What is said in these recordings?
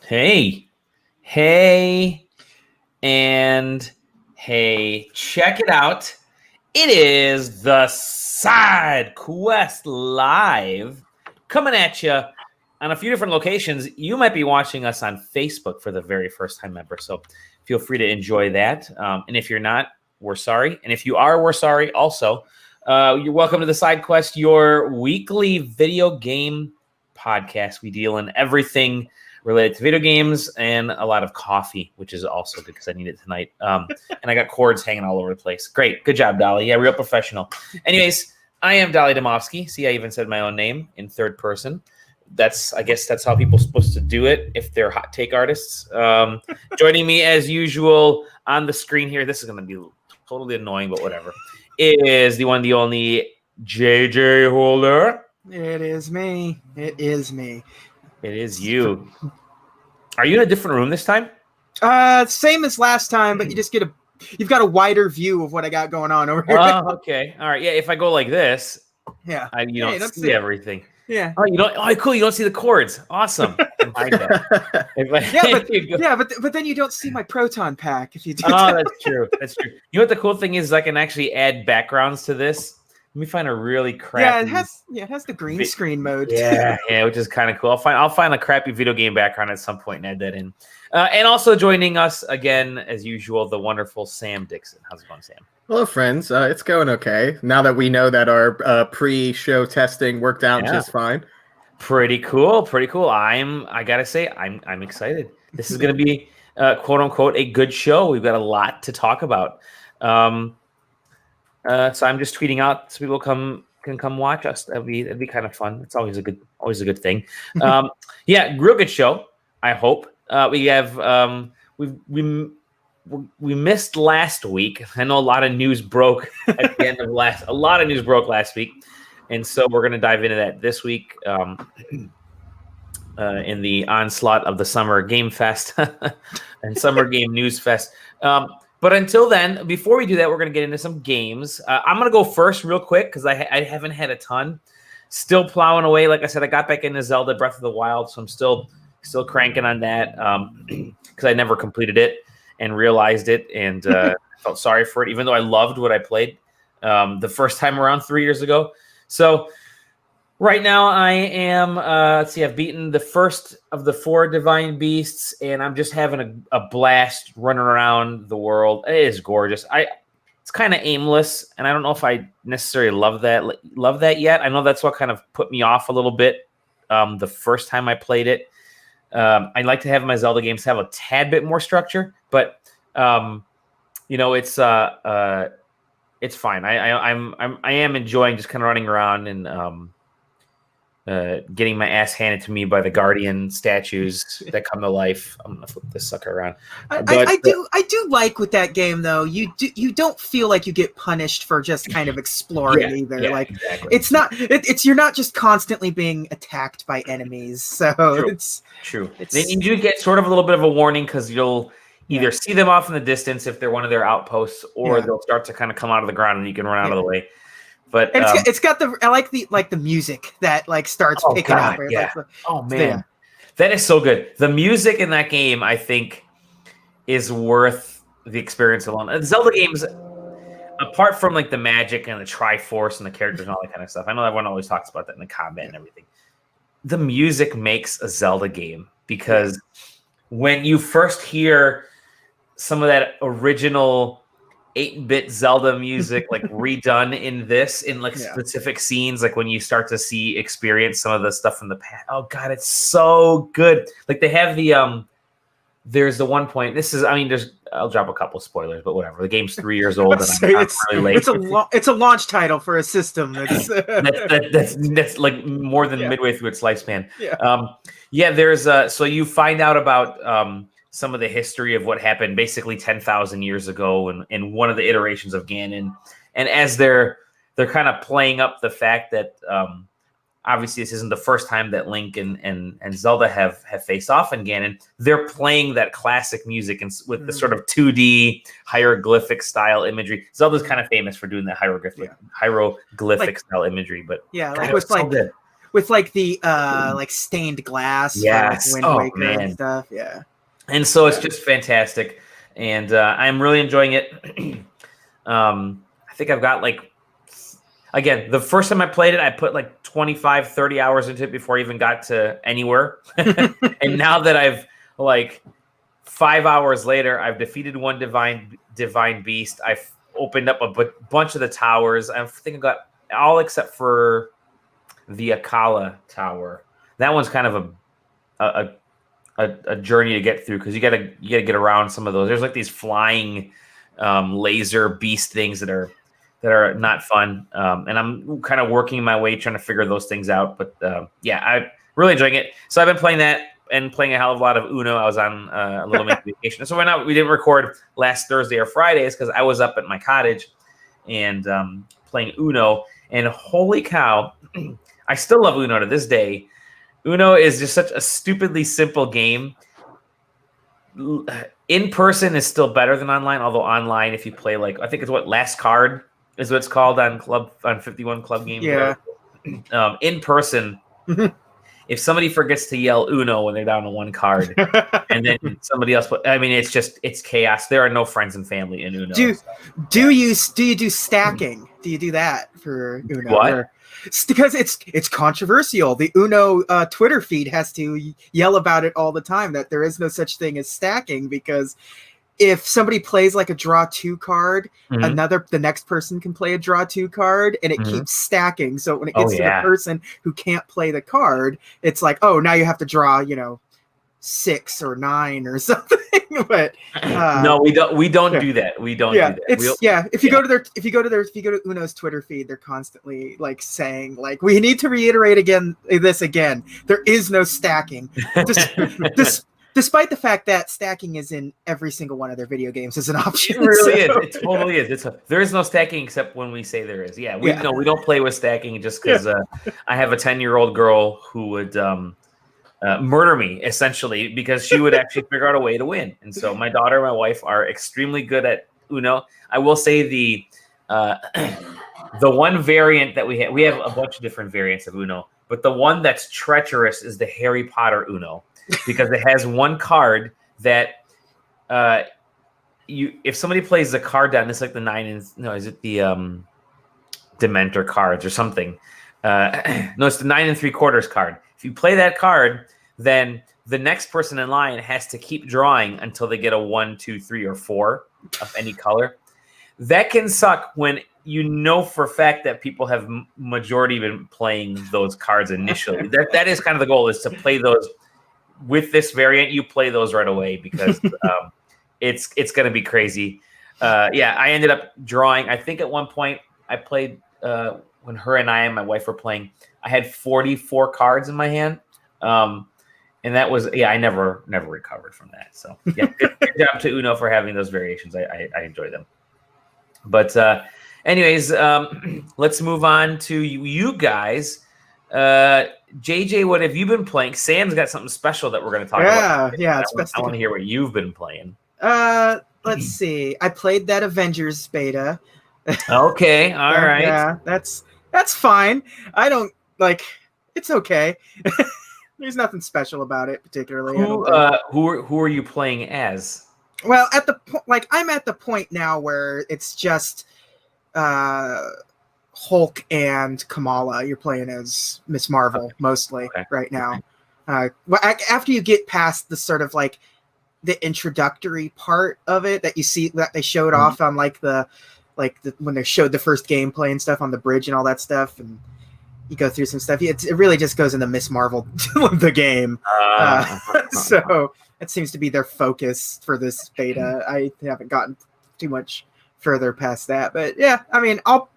Hey, hey, and hey, check it out. It is the SideQuest Live coming at you on a few different locations. You might be watching us on Facebook for the very first time ever, so feel free to enjoy that. And if you're not, we're sorry. And if you are, we're sorry also. You're welcome to the SideQuest, your weekly video game podcast. We deal in everything related to video games and a lot of coffee, which is also good because I need it tonight. And I got cords hanging all over the place. Great. Good job, Dolly. Yeah, real professional. Anyways, I am Dolly Domofsky. See, I even said my own name in third person. I guess that's how people are supposed to do it if they're hot take artists. Joining me as usual on the screen here, this is going to be totally annoying, but whatever, is the one, the only JJ Holder. It is me. It is me. It is you. Are you in a different room this time? Same as last time, but you've got a wider view of what I got going on over here. Oh, okay. All right. Yeah, if I go like this, yeah, you don't see everything. Yeah. Oh, you don't. Oh, cool. You don't see the cords. Awesome. I like that. But then you don't see my proton pack if you do. Oh, that's true. That's true. You know what the cool thing is? I can actually add backgrounds to this. Let me find a really crappy. Yeah, it has the green screen mode. Yeah, which is kind of cool. I'll find a crappy video game background at some point and add that in. And also joining us again, as usual, the wonderful Sam Dixon. How's it going, Sam? Hello, friends. It's going okay. Now that we know that our pre-show testing worked out just fine. Pretty cool. Pretty cool. I gotta say, I'm excited. This is gonna be quote unquote a good show. We've got a lot to talk about. So I'm just tweeting out so people can come watch us. That'd be kind of fun. It's always a good thing. Yeah, real good show. I hope we have we missed last week. I know a lot of news broke at the end of a lot of news broke last week, and so we're gonna dive into that this week in the onslaught of the Summer Game Fest and Summer Game News Fest. But until then, before we do that, we're going to get into some games. I'm going to go first real quick because I haven't had a ton. Still plowing away. Like I said, I got back into Zelda Breath of the Wild, so I'm still cranking on that because I never completed it and realized it and felt sorry for it, even though I loved what I played the first time around 3 years ago. So right now I am, I've beaten the first of the 4 Divine Beasts, and I'm just having a blast running around the world. It is gorgeous. It's kind of aimless, and I don't know if I necessarily love that yet. I know that's what kind of put me off a little bit the first time I played it. I'd like to have my Zelda games have a tad bit more structure, but it's fine. I am enjoying just kind of running around and getting my ass handed to me by the guardian statues that come to life. I'm gonna flip this sucker around. I do like with that game though. You don't feel like you get punished for just kind of exploring either. Yeah, like exactly. It's not. You're not just constantly being attacked by enemies. So it's true. Then you do get sort of a little bit of a warning because you'll either see them off in the distance if they're one of their outposts, or they'll start to kind of come out of the ground and you can run out of the way. But it's got the music that starts picking up. Yeah. That is so good. The music in that game, I think, is worth the experience alone. Zelda games, apart from the magic and the Triforce and the characters and all that kind of stuff, I know everyone always talks about that in the combat and everything. The music makes a Zelda game because when you first hear some of that original 8-bit Zelda music redone in specific scenes, like when you start to experience some of the stuff from the past. Oh god, it's so good. They have the there's the one point. I'll drop a couple spoilers, but whatever. The game's 3 years old and I'm really late. It's a launch title for a system that's more than midway through its lifespan. There's so you find out about some of the history of what happened basically 10,000 years ago in one of the iterations of Ganon. And as they're kind of playing up the fact that obviously this isn't the first time that Link and Zelda have faced off in Ganon, they're playing that classic music and with the sort of 2D hieroglyphic style imagery. Zelda's kind of famous for doing that hieroglyphic style imagery, but yeah, God, with like the like stained glass, Yes. for, like, Wind Oh, Waker man. and stuff. Yeah. And so it's just fantastic, and I'm really enjoying it. I think I've got like, again, the first time I played it, I put like 25, 30 hours into it before I even got to anywhere. And now that I've like 5 hours later, I've defeated one divine beast. I've opened up a bunch of the towers. I think I got all except for the Akala Tower. That one's kind of a journey to get through because you gotta get around some of those. There's like these flying laser beast things that are not fun, and I'm kind of working my way trying to figure those things out. But yeah, I'm really enjoying it. So I've been playing that and playing a hell of a lot of Uno. I was on a little mini vacation, so we didn't record last Thursday or Fridays because I was up at my cottage and playing Uno. And holy cow, I still love Uno to this day. Uno is just such a stupidly simple game. In person is still better than online, although online, if you play like, I think it's Last Card is what it's called on 51 Club Games. Yeah. In person, if somebody forgets to yell Uno when they're down to one card, and then somebody else, it's chaos. There are no friends and family in Uno. Do you do stacking? Do you do that for Uno? What? Because it's controversial. The Uno Twitter feed has to yell about it all the time that there is no such thing as stacking, because if somebody plays like a draw 2 card, the next person can play a draw 2 card, and it keeps stacking. So when it gets to the person who can't play the card, it's like, oh, now you have to draw, 6 or 9 or something. But no, we don't do that. We don't do that. If you go to Uno's Twitter feed, they're constantly like saying like, we need to reiterate this again. There is no stacking. Despite the fact that stacking is in every single one of their video games as an option. It really is. It totally is. There is no stacking except when we say there is. Yeah, we don't play with stacking just because I have a 10-year-old girl who would murder me essentially because she would actually figure out a way to win. And so my daughter and my wife are extremely good at Uno. I will say the one variant that we have a bunch of different variants of Uno, but the one that's treacherous is the Harry Potter Uno, because it has one card that if somebody plays the card down, it's like the Dementor cards or something. No, it's the 9 3/4 card. If you play that card, then the next person in line has to keep drawing until they get a 1, 2, 3, or 4 of any color. That can suck when you know for a fact that people have majority been playing those cards initially. That is kind of the goal, is to play those with this variant. You play those right away because it's going to be crazy. I ended up drawing. I think at one point I played when her and I and my wife were playing. I had 44 cards in my hand, and that was I never recovered from that. So good job to Uno for having those variations. I enjoy them. But anyways, let's move on to you guys. JJ, what have you been playing? Sam's got something special that we're going to talk about. I want to hear what you've been playing. Let's see. I played that Avengers beta. Okay, all right. Yeah, that's fine. I don't it's okay. There's nothing special about it particularly. Who are you playing as? Well, I'm at the point now where it's just Hulk and Kamala. You're playing as Miss Marvel mostly right now. After you get past the sort of like the introductory part of it that you see that they showed off on when they showed the first gameplay and stuff on the bridge and all that stuff, and you go through some stuff. It really just goes into Miss Marvel, the game. So it seems to be their focus for this beta. I haven't gotten too much further past that, but yeah, I mean, I'll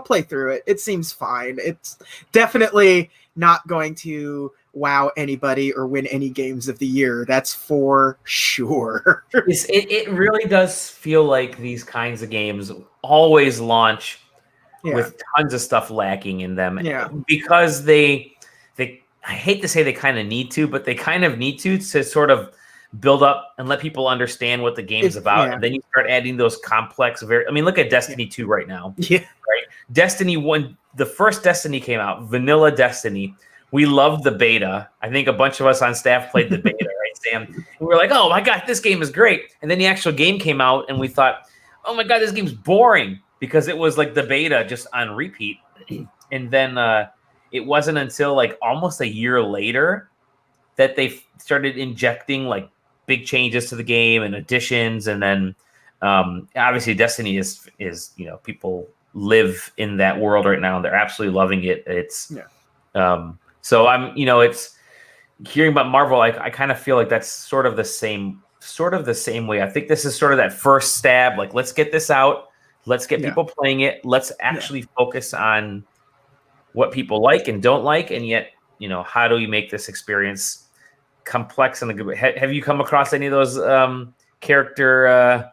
play through it. It seems fine. It's definitely not going to wow anybody or win any games of the year. That's for sure. It really does feel like these kinds of games always launch with tons of stuff lacking in them. Yeah. Because they I hate to say they kind of need to, but they kind of need to sort of build up and let people understand what the game's about. Yeah. And then you start adding those complex, look at Destiny 2 right now. Yeah. Right. Destiny 1, the first Destiny came out, vanilla Destiny, we loved the beta. I think a bunch of us on staff played the beta, right, Sam? We were like, oh my God, this game is great. And then the actual game came out and we thought, oh my God, this game's boring because it was like the beta just on repeat. And then it wasn't until like almost a year later that they started injecting like big changes to the game and additions. And then obviously Destiny is, you know, people live in that world right now and they're absolutely loving it. It's, so I'm, you know, it's hearing about Marvel. I kind of feel like that's sort of the same way. I think this is sort of that first stab. Like, let's get this out. Let's get people playing it. Let's actually focus on what people like and don't like. And yet, you know, how do we make this experience complex in a good way? Have you come across any of those character,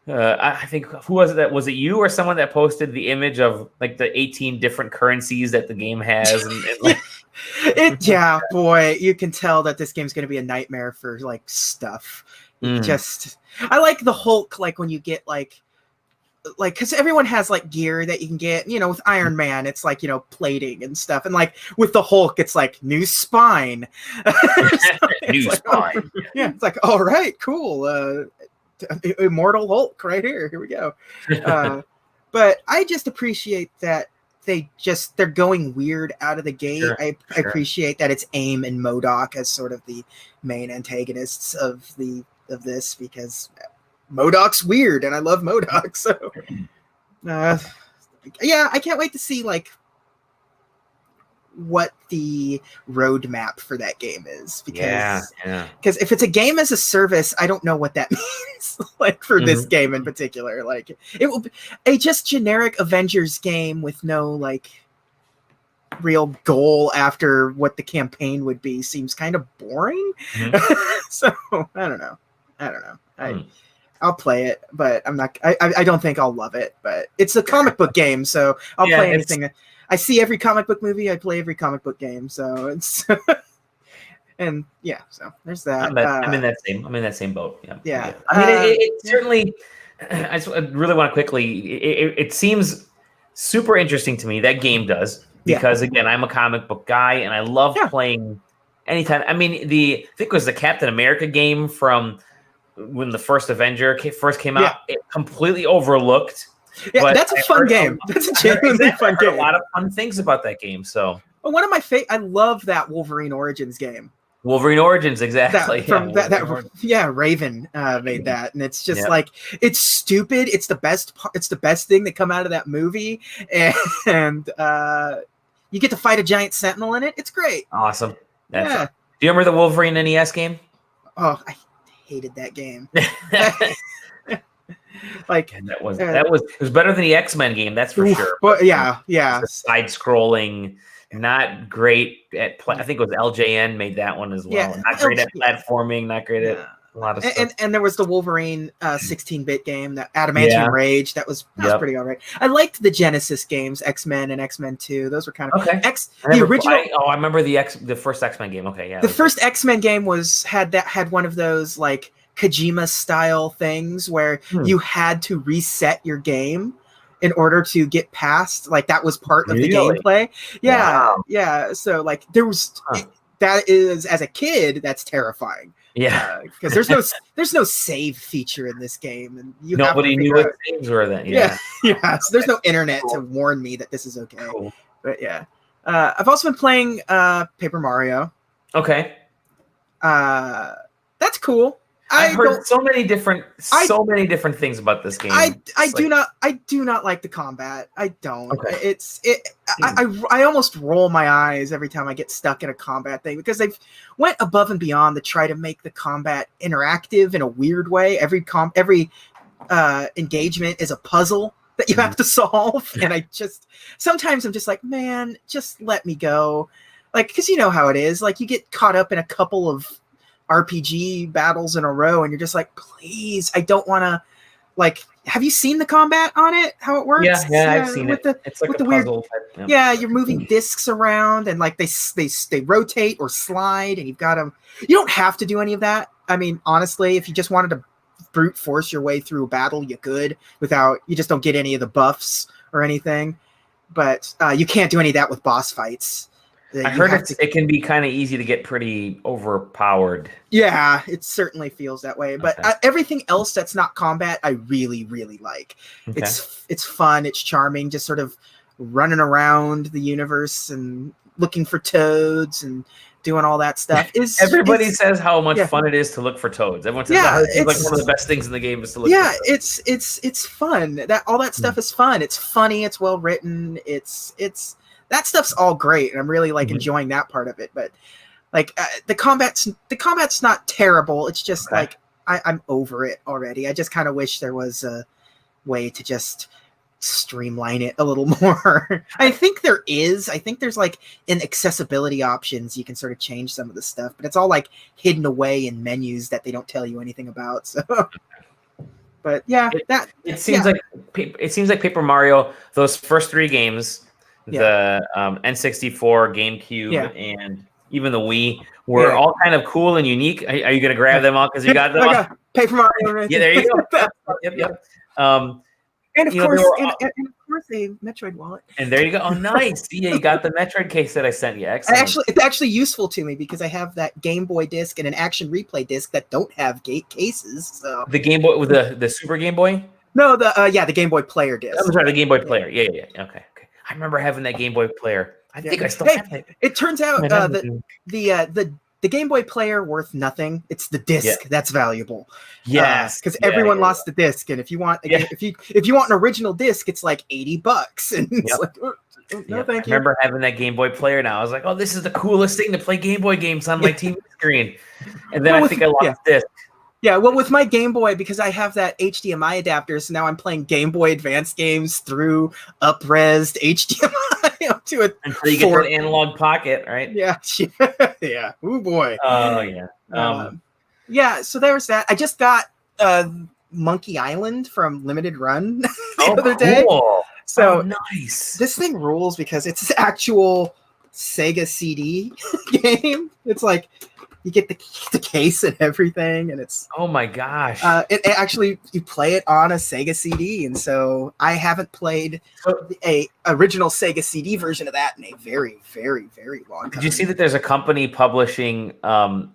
I think, who was it? That was it you or someone that posted the image of like the 18 different currencies that the game has? Boy, you can tell that this game's going to be a nightmare for like stuff. I like the Hulk, like when you get like because everyone has like gear that you can get, you know, with Iron Man, it's like, you know, plating and stuff. And like with the Hulk, it's like new spine. New spine. It's like, all right, cool. Immortal Hulk right here. Here we go. But I just appreciate that they're going weird out of the gate. I appreciate that it's AIM and MODOK as sort of the main antagonists of this, because MODOK's weird and I love MODOK. So I can't wait to see like what the roadmap for that game is, because if it's a game as a service, I don't know what that means. Like for this game in particular, like it will be a just generic Avengers game with no like real goal after what the campaign would be. Seems kind of boring. So I don't know. I'll play it, but I'm not. I don't think I'll love it. But it's a comic book game, so I'll play anything. I see every comic book movie. I play every comic book game. So it's and so there's that. I'm in that same boat. Yeah. I mean, it certainly. I really want to quickly. It seems super interesting to me. That game does, because again, I'm a comic book guy and I love playing anytime. I mean, I think it was the Captain America game from when the first Avenger first came out. It completely overlooked. Yeah, but that's a fun game. That's a genuinely fun game. A lot of fun things about that game. So one of my I love that Wolverine Origins game. Wolverine Origins, exactly. Raven made that, and it's just like, it's stupid. It's the best part. It's the best thing that come out of that movie, and you get to fight a giant sentinel in it. It's great. Awesome. Do you remember the Wolverine NES game? Oh, I hated that game. Like it was better than the X-Men game, that's for sure. But side scrolling, not great at I think it was LJN made that one as well. Not great at platforming, not great at a lot of stuff. And there was the Wolverine 16-bit game, that Adamantium Rage, that was pretty all right. I liked the Genesis games, X-Men and X-Men 2. Those were kind of the original. I remember the first X-Men game. Okay, yeah. The first X-Men game had one of those like Kojima style things where you had to reset your game in order to get past, like that was part of the gameplay. So like there was that is, as a kid, that's terrifying. Because there's no save feature in this game, and nobody knew what saves were then. So there's no internet to warn me that this is okay. But I've also been playing Paper Mario. Okay. That's cool. I've heard so many different things about this game. I do not like the combat. I don't. Okay. I almost roll my eyes every time I get stuck in a combat thing, because they've went above and beyond to try to make the combat interactive in a weird way. Every engagement is a puzzle that you have to solve, and sometimes I'm just like, man, just let me go. Like, because you know how it is. Like, you get caught up in a couple of RPG battles in a row, and you're just like, please, I don't want to. Like, have you seen the combat on it? How it works? Yeah, I've seen it. It's like a puzzle type. Yeah, you're moving discs around, and like they rotate or slide, and you've got them. You don't have to do any of that. I mean, honestly, if you just wanted to brute force your way through a battle, you could. You just don't get any of the buffs or anything. But you can't do any of that with boss fights. I heard it can be kind of easy to get pretty overpowered. Yeah, it certainly feels that way. But everything else that's not combat, I really, really like. Okay. It's fun. It's charming. Just sort of running around the universe and looking for toads and doing all that stuff. Everybody says how much fun it is to look for toads. Everyone says it's like one of the best things in the game is to look. Yeah, for toads. It's fun. That all that stuff is fun. It's funny. It's well written. It's that stuff's all great, and I'm really like enjoying that part of it. But like the combat's not terrible. It's just like I'm over it already. I just kind of wish there was a way to just streamline it a little more. I think there is. I think there's like in accessibility options you can sort of change some of the stuff, but it's all like hidden away in menus that they don't tell you anything about. So but yeah, it seems like Paper Mario, those first 3 games, the N64, GameCube, and even the Wii were all kind of cool and unique. Are you going to grab them all because you got them all? Paper Mario. Right there you go. Yep. And of course, a Metroid wallet. And there you go. Oh, nice. Yeah, you got the Metroid case that I sent you. Excellent. It's actually useful to me because I have that Game Boy disc and an Action Replay disc that don't have cases. So the Game Boy with the Super Game Boy? No, the Game Boy Player disc. I'm sorry, the Game Boy Player. Yeah. Okay. I remember having that Game Boy Player. I think I still have it. It turns out the Game Boy Player worth nothing. It's the disc that's valuable. Yes, because everyone lost the disc, and if you want if you want an original disc, it's like $80, and it's like no, thank you. I remember having that Game Boy Player. Now I was like, oh, this is the coolest thing to play Game Boy games on my TV screen. And then I think I lost the disc. Yeah, well, with my Game Boy, because I have that HDMI adapter, so now I'm playing Game Boy Advance games through up-resed HDMI up to until you get that analog pocket, right? Yeah. Oh boy. Oh yeah. Yeah. So there's that. I just got Monkey Island from Limited Run the other day. So nice. This thing rules because it's an actual Sega CD game. It's like. You get the case and everything, and it's my gosh! It actually you play it on a Sega CD, and so I haven't played a original Sega CD version of that in a very, very, very long time. Did you see that there's a company publishing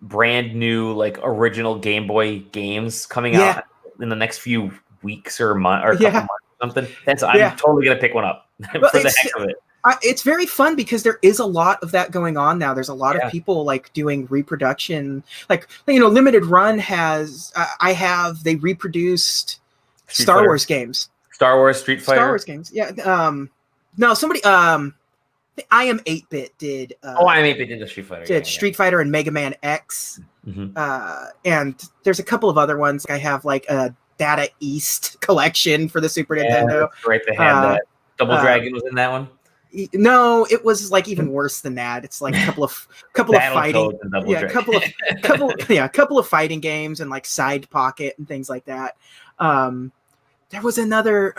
brand new like original Game Boy games coming out in the next few weeks or months or couple months or something? I'm totally gonna pick one up for the heck of it. It's very fun because there is a lot of that going on now. There's a lot of people like doing reproduction. Like, Limited Run has, they reproduced Star Wars games. Star Wars, Street Fighter. Star Wars games. Yeah. No, somebody, I Am 8-Bit did. I Am 8-Bit did the Street Fighter. Did Street Fighter and Mega Man X. And there's a couple of other ones. I have like a Data East collection for the Super Nintendo. Right. They had that. Double Dragon was in that one. No, it was like even worse than that. It's like a couple of fighting, couple of fighting games and like Side Pocket and things like that. There was another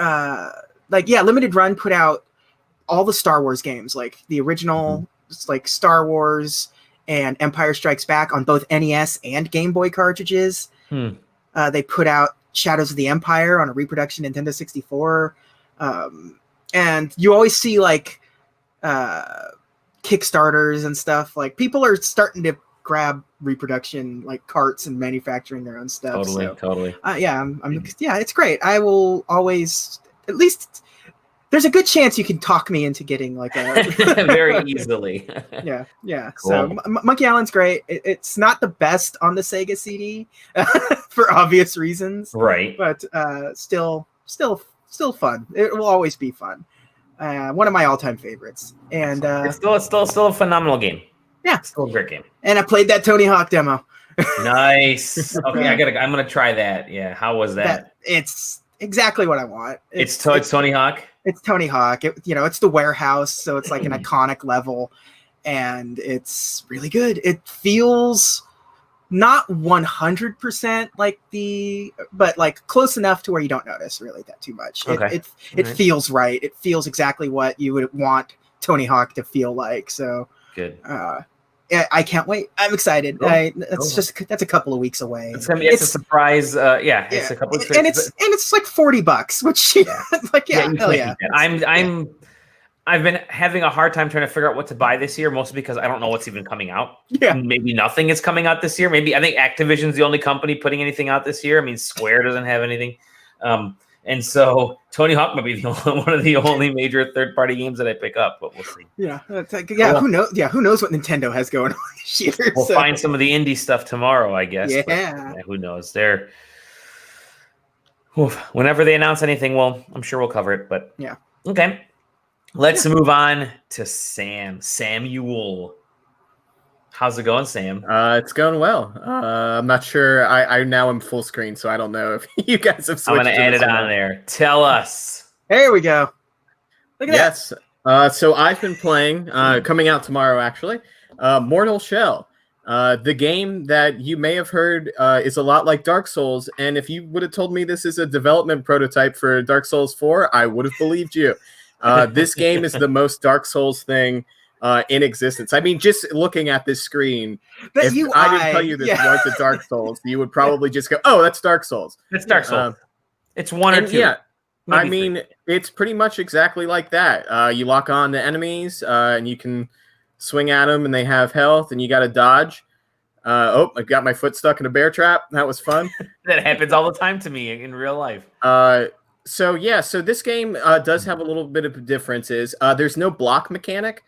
Limited Run put out all the Star Wars games, like the original, like Star Wars and Empire Strikes Back on both NES and Game Boy cartridges. They put out Shadows of the Empire on a reproduction Nintendo 64. And you always see like Kickstarters and stuff. Like people are starting to grab reproduction like carts and manufacturing their own stuff. Totally. It's great. I will always, at least there's a good chance you can talk me into getting like a very easily. Yeah. Cool. So Monkey Island's great. It's not the best on the Sega CD for obvious reasons. Right. But still fun. It will always be fun. One of my all-time favorites, and it's still a phenomenal game. Yeah, still a great game. And I played that Tony Hawk demo. Nice. Okay, I'm gonna try that. Yeah, how was that? It's exactly what I want. It's Tony Hawk. It's Tony Hawk. It's the warehouse, so it's like an iconic level, and it's really good. It feels not 100% like but like close enough to where you don't notice really that too much. Okay. It feels right. It feels exactly what you would want Tony Hawk to feel like. So good. I can't wait. I'm excited. Cool. That's a couple of weeks away. It's a surprise. It's a couple of weeks. And it's like $40, which like hell yeah. I've been having a hard time trying to figure out what to buy this year, mostly because I don't know what's even coming out. Yeah. Maybe nothing is coming out this year. Maybe I think Activision's the only company putting anything out this year. I mean, Square doesn't have anything. And so Tony Hawk might be one of the only major third-party games that I pick up, but we'll see. Yeah. Who knows? Yeah. Who knows what Nintendo has going on this year? We'll find some of the indie stuff tomorrow, I guess. Yeah. But, who knows? Whenever they announce anything, I'm sure we'll cover it, but yeah. Okay. Let's move on to Samuel. How's it going, Sam? It's going well. I'm not sure. I now am full screen, so I don't know if you guys have switched. I'm going to add it on there. Tell us. There we go. Look at that. So I've been playing, coming out tomorrow, actually, Mortal Shell. The game that you may have heard is a lot like Dark Souls, and if you would have told me this is a development prototype for Dark Souls 4, I would have believed you. This game is the most Dark Souls thing in existence. I mean, just looking at this screen, if I didn't tell you this was a Dark Souls, you would probably just go, "Oh, that's Dark Souls." It's Dark Souls. It's one or two. Yeah, I mean, it's pretty much exactly like that. You lock on to enemies, and you can swing at them, and they have health, and you got to dodge. I got my foot stuck in a bear trap. That was fun. That happens all the time to me in real life. So this game does have a little bit of differences. There's no block mechanic.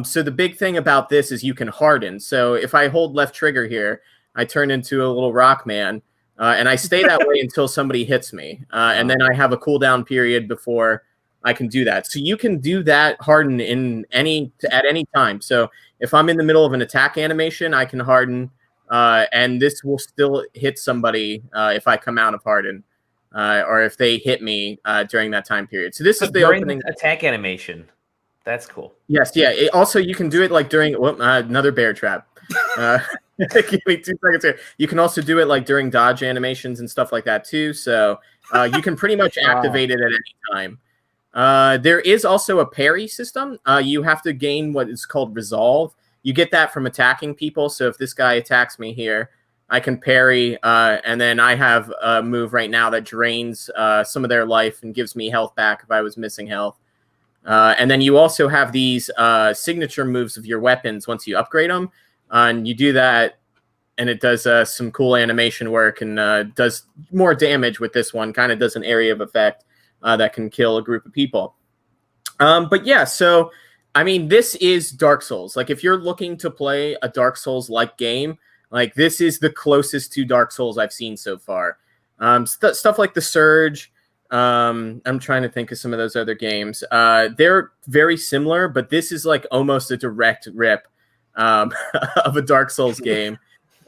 So the big thing about this is you can harden. So if I hold left trigger here, I turn into a little rock man, and I stay that way until somebody hits me. And then I have a cooldown period before I can do that. So you can do that harden at any time. So if I'm in the middle of an attack animation, I can harden, and this will still hit somebody if I come out of harden. Or if they hit me during that time period. So this is the opening attack animation. That's cool. Yes, yeah. Also, you can do it like during another bear trap. Give me 2 seconds here. You can also do it like during dodge animations and stuff like that too. So you can pretty much activate it at any time. There is also a parry system. You have to gain what is called resolve. You get that from attacking people. So if this guy attacks me here, I can parry, and then I have a move right now that drains some of their life and gives me health back if I was missing health. And then you also have these signature moves of your weapons once you upgrade them. And you do that, and it does some cool animation work and does more damage with this one. Kind of does an area of effect that can kill a group of people. But yeah, so, I mean, this is Dark Souls. Like, if you're looking to play a Dark Souls-like game, like, this is the closest to Dark Souls I've seen so far. Stuff like The Surge. I'm trying to think of some of those other games. They're very similar, but this is like almost a direct rip of a Dark Souls game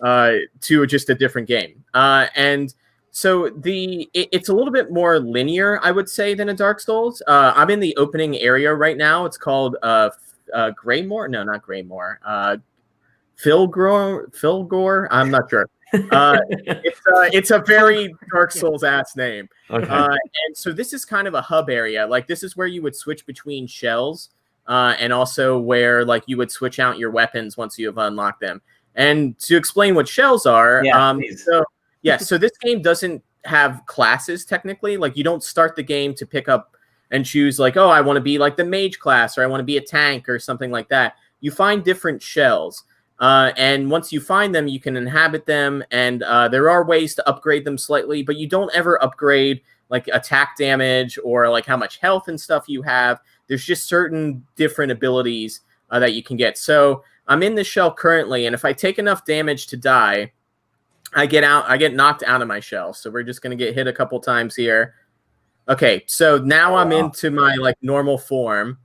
to just a different game. And so it's a little bit more linear, I would say, than a Dark Souls. I'm in the opening area right now. It's called Greymore. No, not Greymore. Philgore? I'm not sure. It's a very Dark Souls ass name. Okay. And so this is kind of a hub area. Like, this is where you would switch between shells, and also where like you would switch out your weapons once you have unlocked them. And to explain what shells are, so this game doesn't have classes technically. Like, you don't start the game to pick up and choose like, oh, I want to be like the mage class, or I want to be a tank or something like that. You find different shells. And once you find them, you can inhabit them, and there are ways to upgrade them slightly, but you don't ever upgrade like attack damage or like how much health and stuff you have. There's just certain different abilities that you can get. So I'm in this shell currently, and if I take enough damage to die, I get knocked out of my shell. So we're just going to get hit a couple times here. Okay, so now I'm into my like normal form.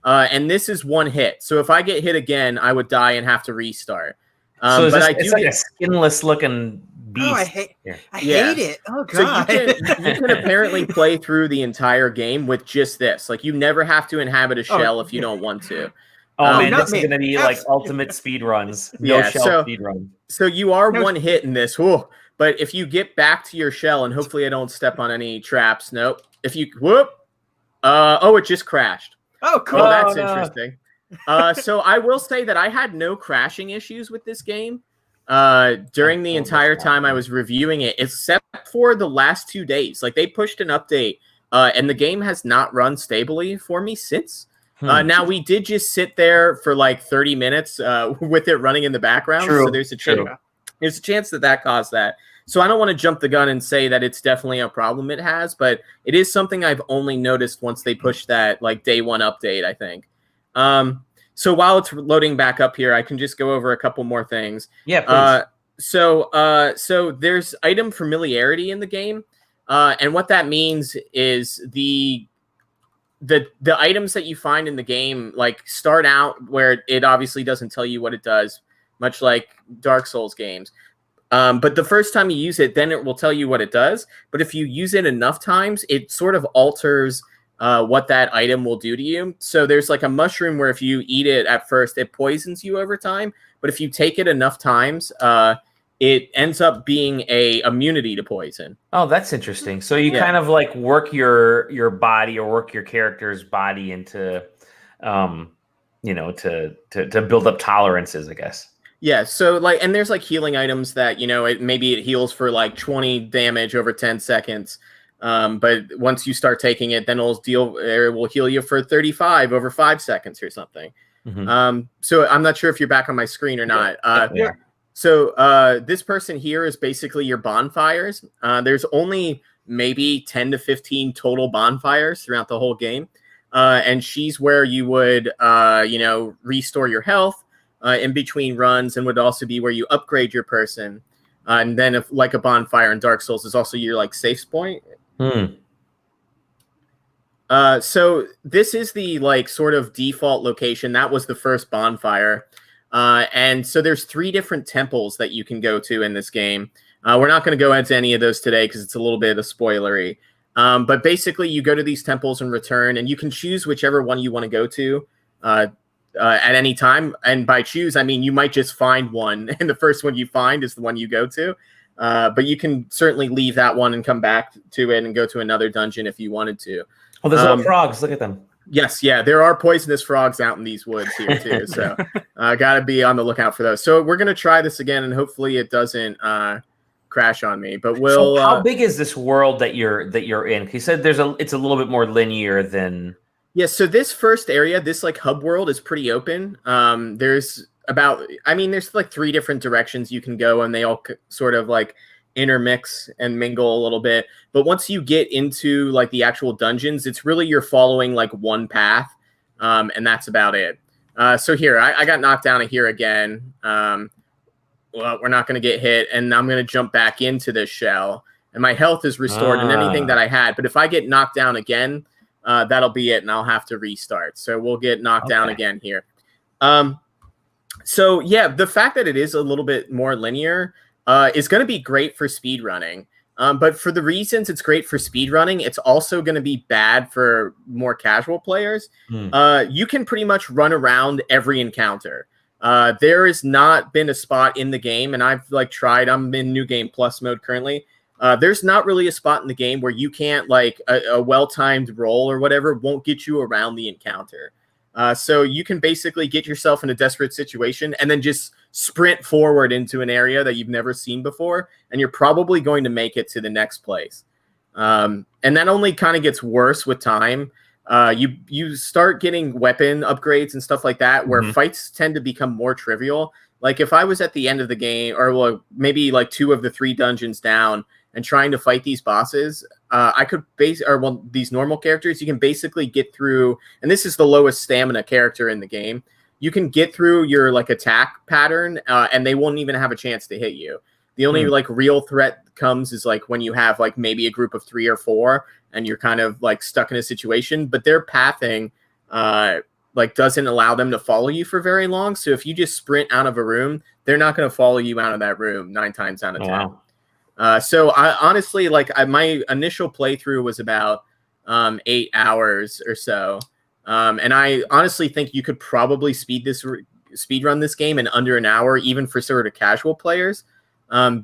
And this is one hit. So if I get hit again, I would die and have to restart. So it's like a skinless looking beast. Oh, I hate it. Oh, God. So you can apparently play through the entire game with just this. Like, you never have to inhabit a shell if you don't want to. Oh, man, this is going to be like ultimate speed runs. No shell speed run. So you are one hit in this. Whoa. But if you get back to your shell, and hopefully I don't step on any traps. Nope. If you, it just crashed. Oh, cool. Oh, that's interesting. So I will say that I had no crashing issues with this game during the entire time I was reviewing it, except for the last 2 days. Like, they pushed an update and the game has not run stably for me since. Now we did just sit there for like 30 minutes with it running in the background. True. So there's a chance that caused that. So I don't want to jump the gun and say that it's definitely a problem it has, but it is something I've only noticed once they pushed that like day one update, I think. So while it's loading back up here, I can just go over a couple more things. Yeah, please. So there's item familiarity in the game. And what that means is the items that you find in the game like start out where it obviously doesn't tell you what it does, much like Dark Souls games. But the first time you use it, then it will tell you what it does. But if you use it enough times, it sort of alters what that item will do to you. So there's like a mushroom where if you eat it at first, it poisons you over time. But if you take it enough times, it ends up being a immunity to poison. Oh, that's interesting. So you kind of like work your body or work your character's body into, to build up tolerances, I guess. Yeah. So like, and there's like healing items that, maybe it heals for like 20 damage over 10 seconds. But once you start taking it, then it will heal you for 35 over 5 seconds or something. Mm-hmm. So I'm not sure if you're back on my screen or not. Yeah. So this person here is basically your bonfires. There's only maybe 10 to 15 total bonfires throughout the whole game. And she's where you would, restore your health in between runs, and would also be where you upgrade your person. And then if like a bonfire in Dark Souls is also your like safe point. So this is the like sort of default location. That was the first bonfire. And so there's 3 different temples that you can go to in this game. We're not going to go into any of those today because it's a little bit of spoilery. But basically you go to these temples and return, and you can choose whichever one you want to go to at any time. And by choose, I mean you might just find one, and the first one you find is the one you go to. But you can certainly leave that one and come back to it and go to another dungeon if you wanted to. Oh, there's little frogs. Look at them. Yes, yeah, there are poisonous frogs out in these woods here too, so gotta be on the lookout for those. So we're gonna try this again, and hopefully it doesn't crash on me. But we'll. So how big is this world that you're in? He said it's a little bit more linear than. Yeah, so this first area, this like hub world, is pretty open. There's like 3 different directions you can go, and they all sort of like intermix and mingle a little bit. But once you get into like the actual dungeons, it's really you're following like one path, and that's about it. So here I got knocked down here again. Well, we're not going to get hit, and I'm going to jump back into this shell, and my health is restored and anything that I had. But if I get knocked down again, that'll be it, and I'll have to restart. So we'll get knocked down again here. So yeah, the fact that it is a little bit more linear is going to be great for speedrunning. But for the reasons it's great for speedrunning, it's also going to be bad for more casual players. You can pretty much run around every encounter. There has not been a spot in the game, and I've like tried. I'm in New Game Plus mode currently. There's not really a spot in the game where you can't like a well-timed roll or whatever won't get you around the encounter. So you can basically get yourself in a desperate situation and then just sprint forward into an area that you've never seen before, and you're probably going to make it to the next place. And that only kind of gets worse with time. You start getting weapon upgrades and stuff like that, where fights tend to become more trivial. Like if I was at the end of the game, or maybe like 2 of the 3 dungeons down, and trying to fight these bosses, I could these normal characters, you can basically get through, and this is the lowest stamina character in the game. You can get through your like attack pattern, and they won't even have a chance to hit you. The only like real threat comes is like when you have like maybe a group of 3 or 4, and you're kind of like stuck in a situation, but their pathing like doesn't allow them to follow you for very long. So if you just sprint out of a room, they're not going to follow you out of that room 9 times out of 10. Wow. So I honestly, my initial playthrough was about 8 hours or so. And I honestly think you could probably speed run this game in under an hour, even for sort of casual players,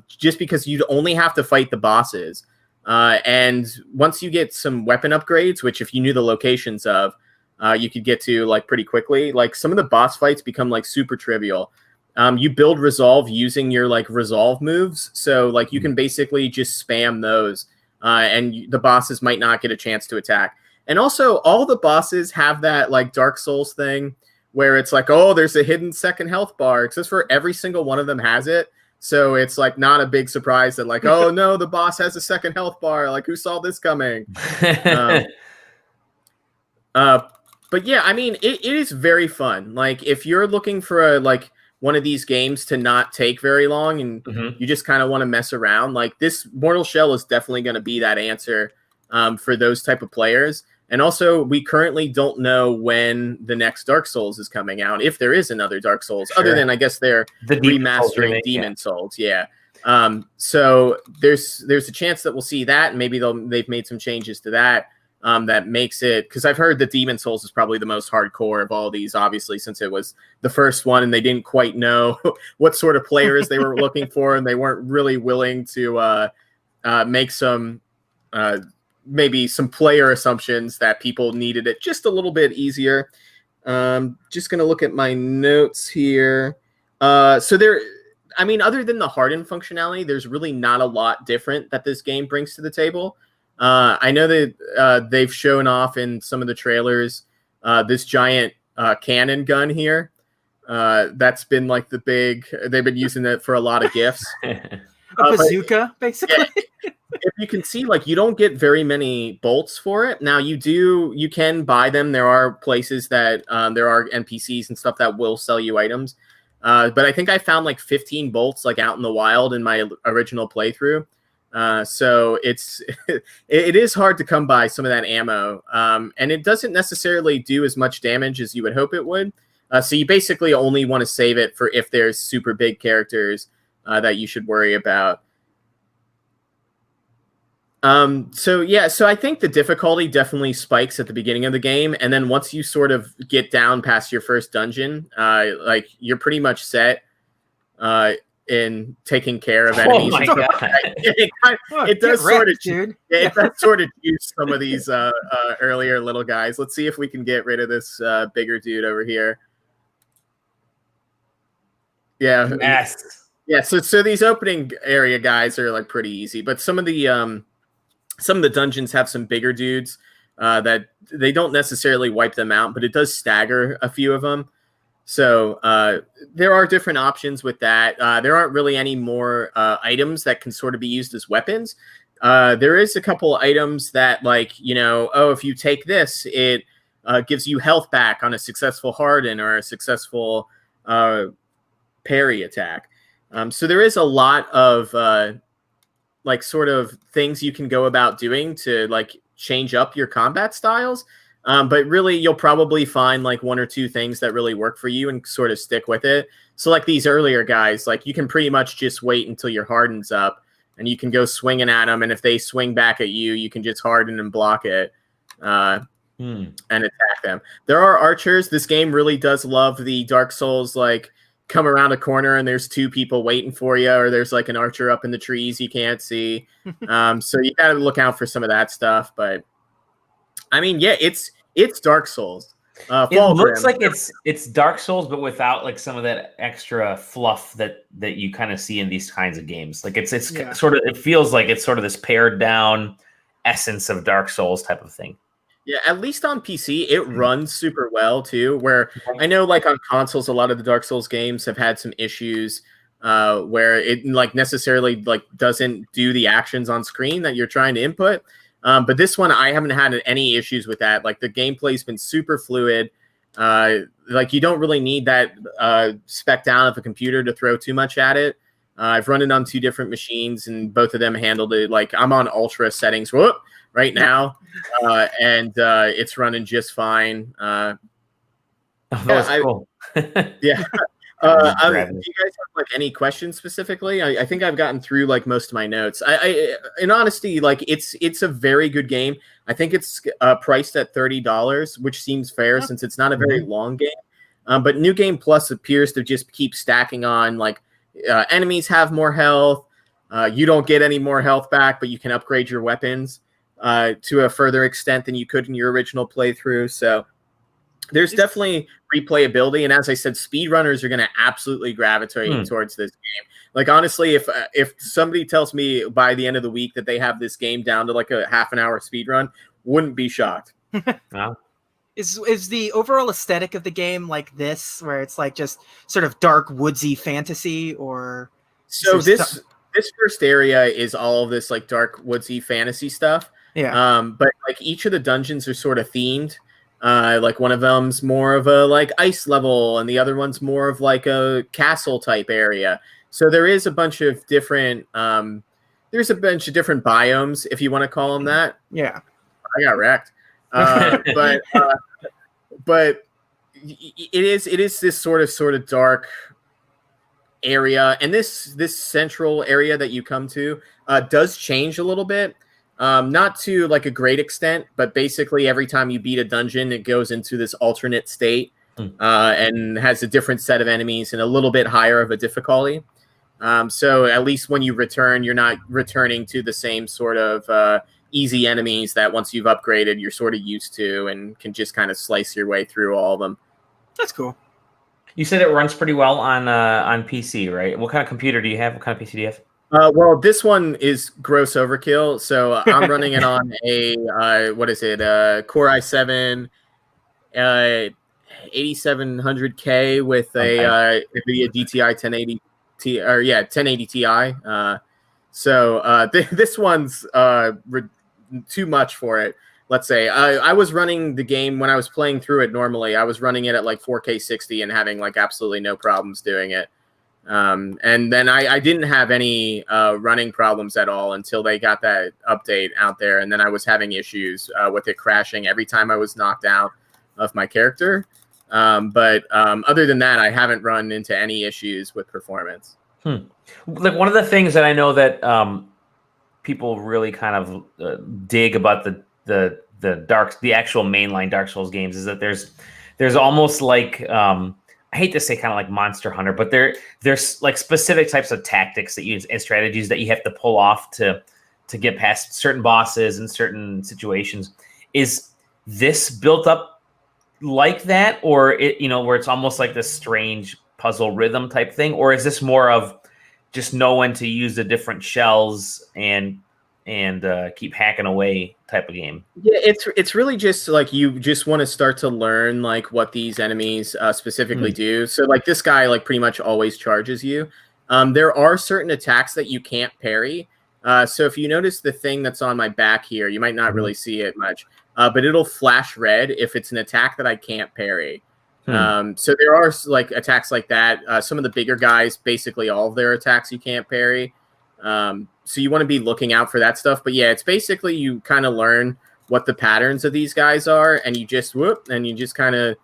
just because you'd only have to fight the bosses. And once you get some weapon upgrades, which if you knew the locations of, you could get to like pretty quickly, like some of the boss fights become like super trivial. You build resolve using your like resolve moves. So like you can basically just spam those and the bosses might not get a chance to attack. And also, all the bosses have that like Dark Souls thing where it's like, oh, there's a hidden second health bar. Except for every single one of them has it. So it's like not a big surprise that like, oh no, the boss has a second health bar. Like, who saw this coming? But yeah, I mean, it is very fun. Like, if you're looking for like one of these games to not take very long and you just kind of want to mess around, like this Mortal Shell is definitely going to be that answer for those type of players. And also, we currently don't know when the next Dark Souls is coming out, if there is another Dark Souls, other than, I guess, they're remastering Demon Souls. Yeah. So there's a chance that we'll see that, and maybe they've made some changes to that that makes it, because I've heard that Demon Souls is probably the most hardcore of all these, obviously, since it was the first one, and they didn't quite know what sort of players they were looking for, and they weren't really willing to make some maybe some player assumptions that people needed it just a little bit easier. Just going to look at my notes here. So there, I mean, other than the hardened functionality, there's really not a lot different that this game brings to the table. I know that they've shown off in some of the trailers this giant cannon gun here. That's been like the big, they've been using it for a lot of gifts. A bazooka, basically. Yeah, if you can see, like, you don't get very many bolts for it. Now you can buy them. There are places that there are NPCs and stuff that will sell you items. But I think I found like 15 bolts like out in the wild in my original playthrough. So it is hard to come by some of that ammo. And it doesn't necessarily do as much damage as you would hope it would. So you basically only want to save it for if there's super big characters that you should worry about. So I think the difficulty definitely spikes at the beginning of the game, and then once you sort of get down past your first dungeon, like you're pretty much set in taking care of enemies. Oh my God. It does sort of, dude. It does sort of use some of these earlier little guys. Let's see if we can get rid of this bigger dude over here. Yeah. Yes. Yeah, so these opening area guys are like pretty easy, but some of the dungeons have some bigger dudes that they don't necessarily wipe them out, but it does stagger a few of them. So there are different options with that. There aren't really any more items that can sort of be used as weapons. There is a couple items that, like, if you take this, it gives you health back on a successful harden or a successful parry attack. So there is a lot of like sort of things you can go about doing to like change up your combat styles. But really you'll probably find like one or two things that really work for you and sort of stick with it. So like these earlier guys, like you can pretty much just wait until your harden's up and you can go swinging at them. And if they swing back at you, you can just harden and block it and attack them. There are archers. This game really does love the Dark Souls, like, come around a corner and there's two people waiting for you, or there's like an archer up in the trees you can't see. So you got to look out for some of that stuff. But I mean, yeah, it's Dark Souls. It looks like it's Dark Souls, but without like some of that extra fluff that you kind of see in these kinds of games. Like it's sort of, it feels like it's sort of this pared down essence of Dark Souls type of thing. Yeah, at least on PC, it runs super well too. Where I know, like on consoles, a lot of the Dark Souls games have had some issues where it like necessarily like doesn't do the actions on screen that you're trying to input. But this one, I haven't had any issues with that. Like the gameplay's been super fluid. Like you don't really need that spec down of a computer to throw too much at it. I've run it on two different machines, and both of them handled it. Like I'm on ultra settings right now, and it's running just fine. That's cool. Yeah. Do you guys have like any questions specifically? I think I've gotten through like most of my notes. I in honesty, like it's a very good game. I think it's priced at $30, which seems fair since it's not a very long game. But New Game Plus appears to just keep stacking on. Like enemies have more health. You don't get any more health back, but you can upgrade your weapons to a further extent than you could in your original playthrough. So there's definitely replayability, and as I said, speedrunners are going to absolutely gravitate towards this game. Like honestly, if somebody tells me by the end of the week that they have this game down to like a half an hour speed run, wouldn't be shocked. Wow. Is the overall aesthetic of the game like this, where it's like just sort of dark woodsy fantasy, or so this first area is all of this like dark woodsy fantasy stuff. Yeah. But like each of the dungeons are sort of themed. Like one of them's more of a like ice level, and the other one's more of like a castle type area. So there is a bunch of different there's a bunch of different biomes, if you want to call them that. Yeah. I got wrecked. But it is this sort of dark area, and this central area that you come to does change a little bit. Not to like a great extent, but basically every time you beat a dungeon, it goes into this alternate state and has a different set of enemies and a little bit higher of a difficulty. So at least when you return, you're not returning to the same sort of easy enemies that once you've upgraded, you're sort of used to and can just kind of slice your way through all of them. That's cool. You said it runs pretty well on PC, right? What kind of computer do you have? What kind of PC do you have? Well, this one is gross overkill, so I'm running it on a Core i7 8700K with a NVIDIA DTI 1080 Ti, or 1080 Ti. This one's too much for it. Let's say I was running the game when I was playing through it normally. I was running it at like 4K 60 and having like absolutely no problems doing it. And then I didn't have any running problems at all until they got that update out there. And then I was having issues with it crashing every time I was knocked out of my character. But other than that, I haven't run into any issues with performance. Like one of the things that I know that people really kind of dig about the actual mainline Dark Souls games is that there's almost like I hate to say kind of like Monster Hunter, but there's like specific types of tactics that you use and strategies that you have to pull off to get past certain bosses and certain situations. Is this built up like that, or where it's almost like this strange puzzle rhythm type thing, or is this more of just know when to use the different shells and keep hacking away type of game? Yeah, it's really just like you just want to start to learn like what these enemies specifically do. So like this guy like pretty much always charges you. There are certain attacks that you can't parry. So if you notice the thing that's on my back here, you might not really see it much, but it'll flash red if it's an attack that I can't parry. So there are like attacks like that. Some of the bigger guys, basically all of their attacks you can't parry. So you want to be looking out for that stuff. But yeah, it's basically you kind of learn what the patterns of these guys are, and you just kind of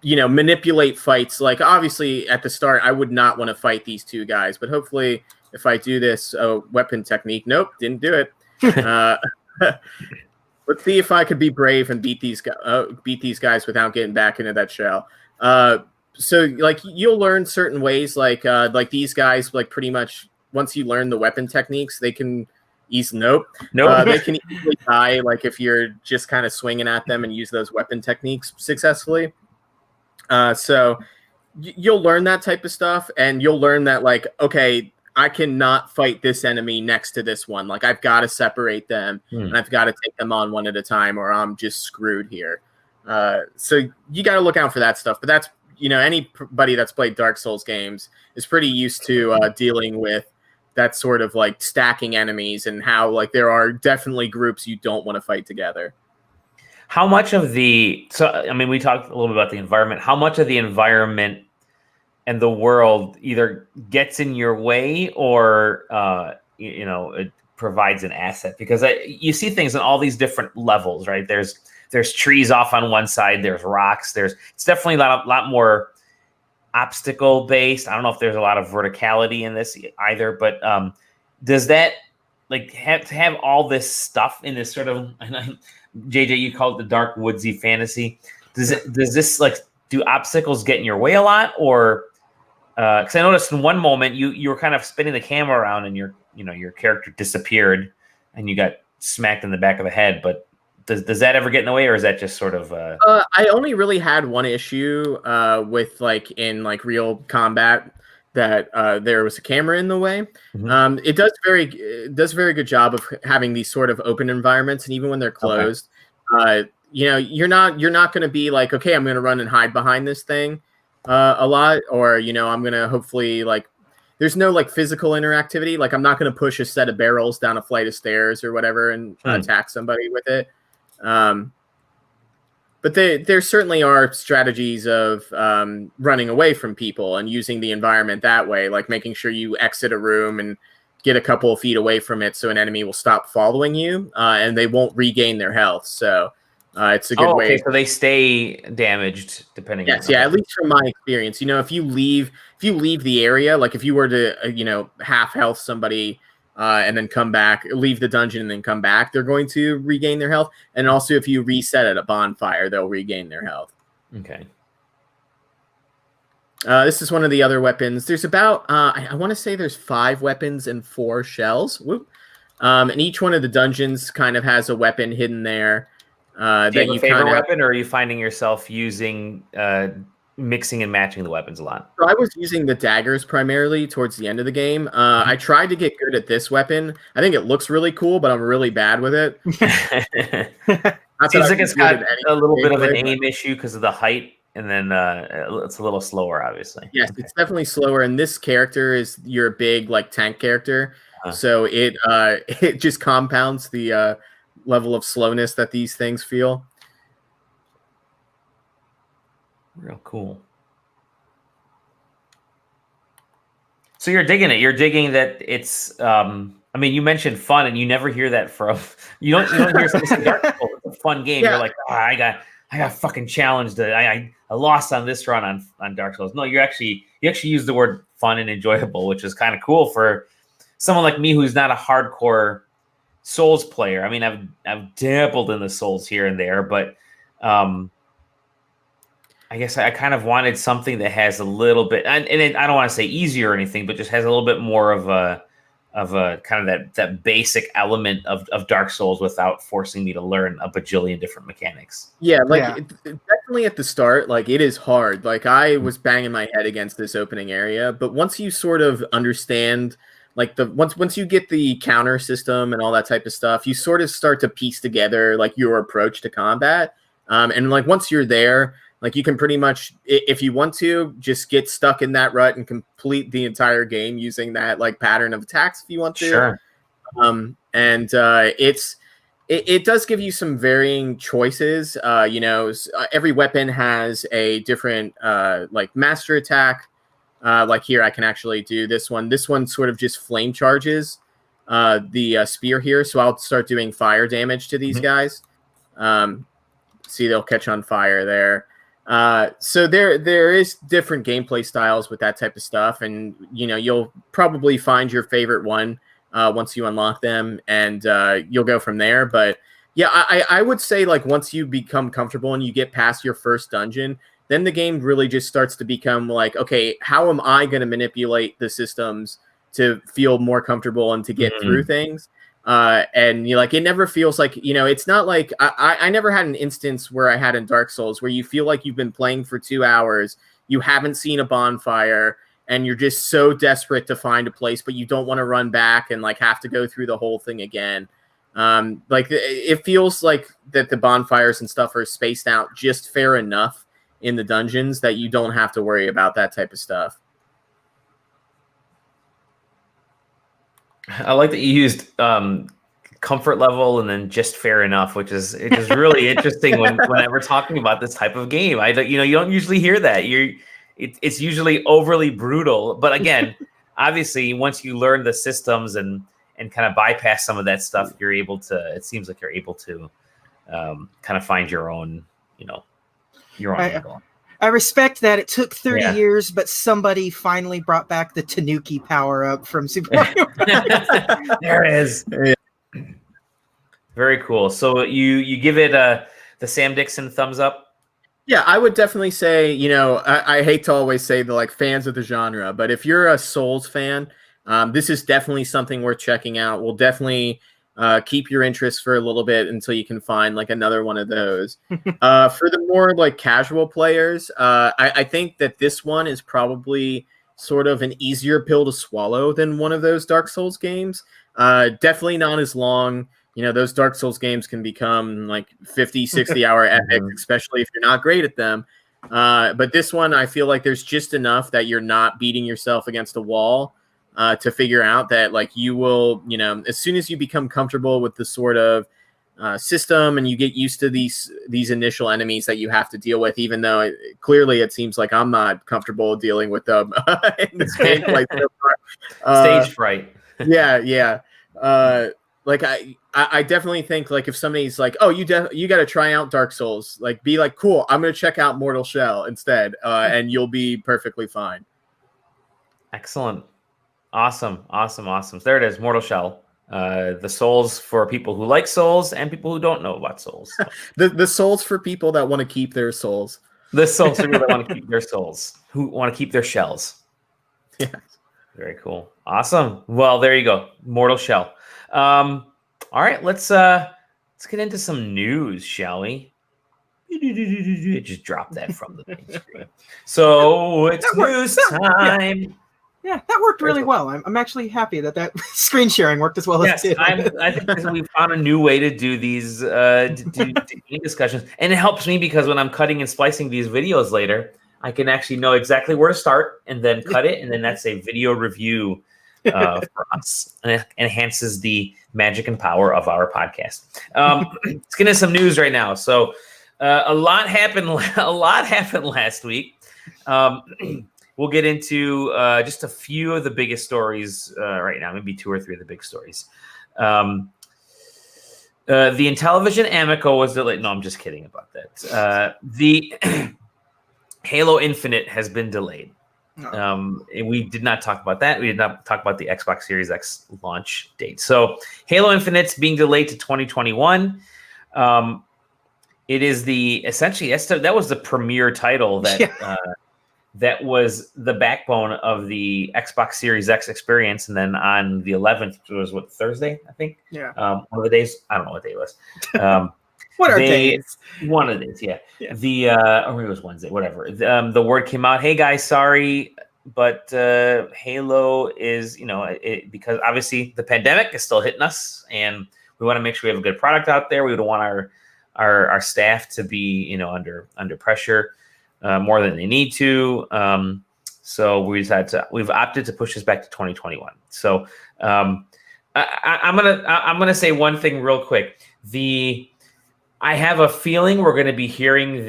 manipulate fights. Like obviously at the start, I would not want to fight these two guys, but hopefully if I do this weapon technique, nope, didn't do it. Let's see if I could be brave and beat these guys without getting back into that shell. So like you'll learn certain ways, like these guys, like pretty much once you learn the weapon techniques, they can they can easily die. Like if you're just kind of swinging at them and use those weapon techniques successfully. So you'll learn that type of stuff, and you'll learn that like, okay, I cannot fight this enemy next to this one. Like I've got to separate them and I've got to take them on one at a time, or I'm just screwed here. So you got to look out for that stuff. But that's, anybody that's played Dark Souls games is pretty used to dealing with that sort of like stacking enemies, and how like there are definitely groups you don't want to fight together. How much of we talked a little bit about the environment. How much of the environment and the world either gets in your way or, it provides an asset? Because you see things on all these different levels, right? There's trees off on one side. There's rocks. It's definitely a lot more obstacle based. I don't know if there's a lot of verticality in this either, but does that like have all this stuff in this sort of, JJ, you call it the dark woodsy fantasy. Does this like, do obstacles get in your way a lot, or because I noticed in one moment you were kind of spinning the camera around and your character disappeared and you got smacked in the back of the head, but does that ever get in the way, or is that just sort of I only really had one issue with like in like real combat that there was a camera in the way. Mm-hmm. It does very good job of having these sort of open environments, and even when they're closed, you're not going to be like, okay, I'm going to run and hide behind this thing a lot, or I'm going to hopefully like. There's no like physical interactivity. Like I'm not going to push a set of barrels down a flight of stairs or whatever and attack somebody with it. But there certainly are strategies of running away from people and using the environment that way, like making sure you exit a room and get a couple of feet away from it so an enemy will stop following you and they won't regain their health. So it's a good way. Okay, so they stay damaged depending. Yes, yeah. At least from my experience, if you leave the area, like if you were to half health somebody and then come back, leave the dungeon and then come back, they're going to regain their health. And also, if you reset at a bonfire, they'll regain their health. Okay. This is one of the other weapons. There's about I want to say there's 5 weapons and 4 shells. Whoop. And each one of the dungeons kind of has a weapon hidden there. Do you have a favorite weapon, or are you finding yourself using mixing and matching the weapons a lot? So I was using the daggers primarily towards the end of the game. I tried to get good at this weapon. I think it looks really cool, but I'm really bad with it. Seems like it's got a little bit of an aim issue because of the height, and then it's a little slower, obviously. Yes, okay. It's definitely slower. And this character is your big like tank character, so it just compounds the level of slowness that these things feel. Real cool. So you're digging it. You're digging that it's. I mean, you mentioned fun, and you never hear that from. You don't hear something say Dark Souls. It's a fun game. Yeah. You're like, I got fucking challenged. I lost on this run on Dark Souls. No, you actually use the word fun and enjoyable, which is kind of cool for someone like me who's not a hardcore Souls player. I mean, I've dabbled in the Souls here and there, but I guess I kind of wanted something that has a little bit, and I don't want to say easier or anything, but just has a little bit more of a kind of that basic element of Dark Souls without forcing me to learn a bajillion different mechanics. Yeah, definitely at the start, like it is hard. Like I was banging my head against this opening area, but once you sort of understand. Like once you get the counter system and all that type of stuff, you sort of start to piece together like your approach to combat. And like once you're there, like you can pretty much, if you want to, just get stuck in that rut and complete the entire game using that like pattern of attacks if you want to. Sure. It does give you some varying choices. Every weapon has a different like master attack. Like here, I can actually do this one. This one sort of just flame charges the spear here. So I'll start doing fire damage to these guys. See, they'll catch on fire there. So there is different gameplay styles with that type of stuff. And, you'll probably find your favorite one once you unlock them and you'll go from there. But yeah, I would say like once you become comfortable and you get past your first dungeon, then the game really just starts to become like, okay, how am I going to manipulate the systems to feel more comfortable and to get through things? And it never feels like, it's not like I never had an instance where I had in Dark Souls where you feel like you've been playing for 2 hours, you haven't seen a bonfire, and you're just so desperate to find a place, but you don't want to run back and like have to go through the whole thing again. It feels like that the bonfires and stuff are spaced out just fair enough in the dungeons that you don't have to worry about that type of stuff. I like that you used comfort level and then just fair enough, which is really interesting when we're talking about this type of game. You don't usually hear that. It's usually overly brutal, but again, obviously, once you learn the systems and kind of bypass some of that stuff, you're able to. It seems like you're able to kind of find your own, angle. I respect that it took 30 years, but somebody finally brought back the Tanuki power up from Super Mario. There it is. Yeah. Very cool. So you give it the Sam Dixon thumbs up? Yeah, I would definitely say, I hate to always say the like fans of the genre, but if you're a Souls fan, this is definitely something worth checking out. We'll definitely keep your interest for a little bit until you can find like another one of those. For the more like casual players, I think that this one is probably sort of an easier pill to swallow than one of those Dark Souls games. Definitely not as long. Those Dark Souls games can become like 50, 60-hour epics, especially if you're not great at them. But this one, I feel like there's just enough that you're not beating yourself against a wall to figure out that like you will, as soon as you become comfortable with the sort of system and you get used to these initial enemies that you have to deal with, even though clearly it seems like I'm not comfortable dealing with them in this game. Like, stage fright. Yeah. Like I definitely think like if somebody's like, oh, you got to try out Dark Souls, like be like, cool, I'm going to check out Mortal Shell instead, and you'll be perfectly fine. Excellent. Awesome. So there it is, Mortal Shell. The Souls for people who like Souls and people who don't know about Souls. the Souls for people that want to keep their souls. The Souls for people that want to keep their souls, who want to keep their shells. Yeah. Very cool. Awesome. Well, there you go. Mortal Shell. All right, let's get into some news, shall we? Just drop that from the main screen. So it's news time. Yeah, that worked really well. I'm actually happy that screen sharing worked as well as it did. I think we found a new way to do these game discussions, and it helps me because when I'm cutting and splicing these videos later, I can actually know exactly where to start and then cut it, and then that's a video review for us, and it enhances the magic and power of our podcast. Let's get into some news right now. So a lot happened last week. We'll get into just a few of the biggest stories right now, maybe 2 or 3 of the big stories. The Intellivision Amico was delayed. No, I'm just kidding about that. The Halo Infinite has been delayed. And we did not talk about that. We did not talk about the Xbox Series X launch date. So Halo Infinite's being delayed to 2021. It is essentially that was the premier title that that was the backbone of the Xbox Series X experience. And then on the 11th, it was Thursday, I think. Yeah. One of the days. I don't know what day it was. What are days? One of the days, yeah. Or it was Wednesday, whatever. The word came out, hey guys, sorry, but Halo is, because obviously the pandemic is still hitting us, and we want to make sure we have a good product out there. We don't want our staff to be, under pressure more than they need to. So we've opted to push this back to 2021. So I'm gonna say one thing real quick. I have a feeling we're going to be hearing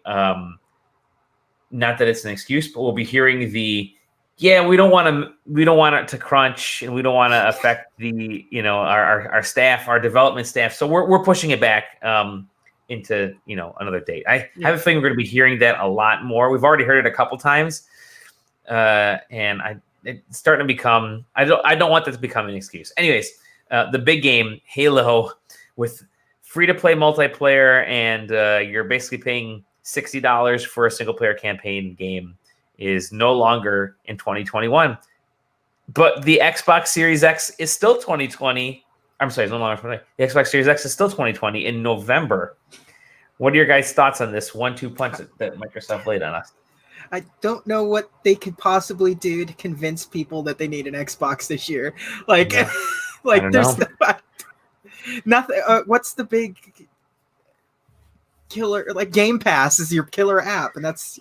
not that it's an excuse, but we'll be hearing we don't want it to crunch, and we don't want to affect our staff, our development staff. So we're pushing it back into another date. I have a feeling we're going to be hearing that a lot more. We've already heard it a couple times, and it's starting to become. I don't want that to become an excuse. Anyways, the big game Halo with free-to-play multiplayer, and you're basically paying $60 for a single-player campaign game is no longer in 2021. But the Xbox Series X is still 2020. I'm sorry, it's no longer 2020. The Xbox Series X is still 2020 in November. What are your guys' thoughts on this 1-2 punch that Microsoft laid on us? I don't know what they could possibly do to convince people that they need an Xbox this year. There's nothing. What's the big killer? Like Game Pass is your killer app, and that's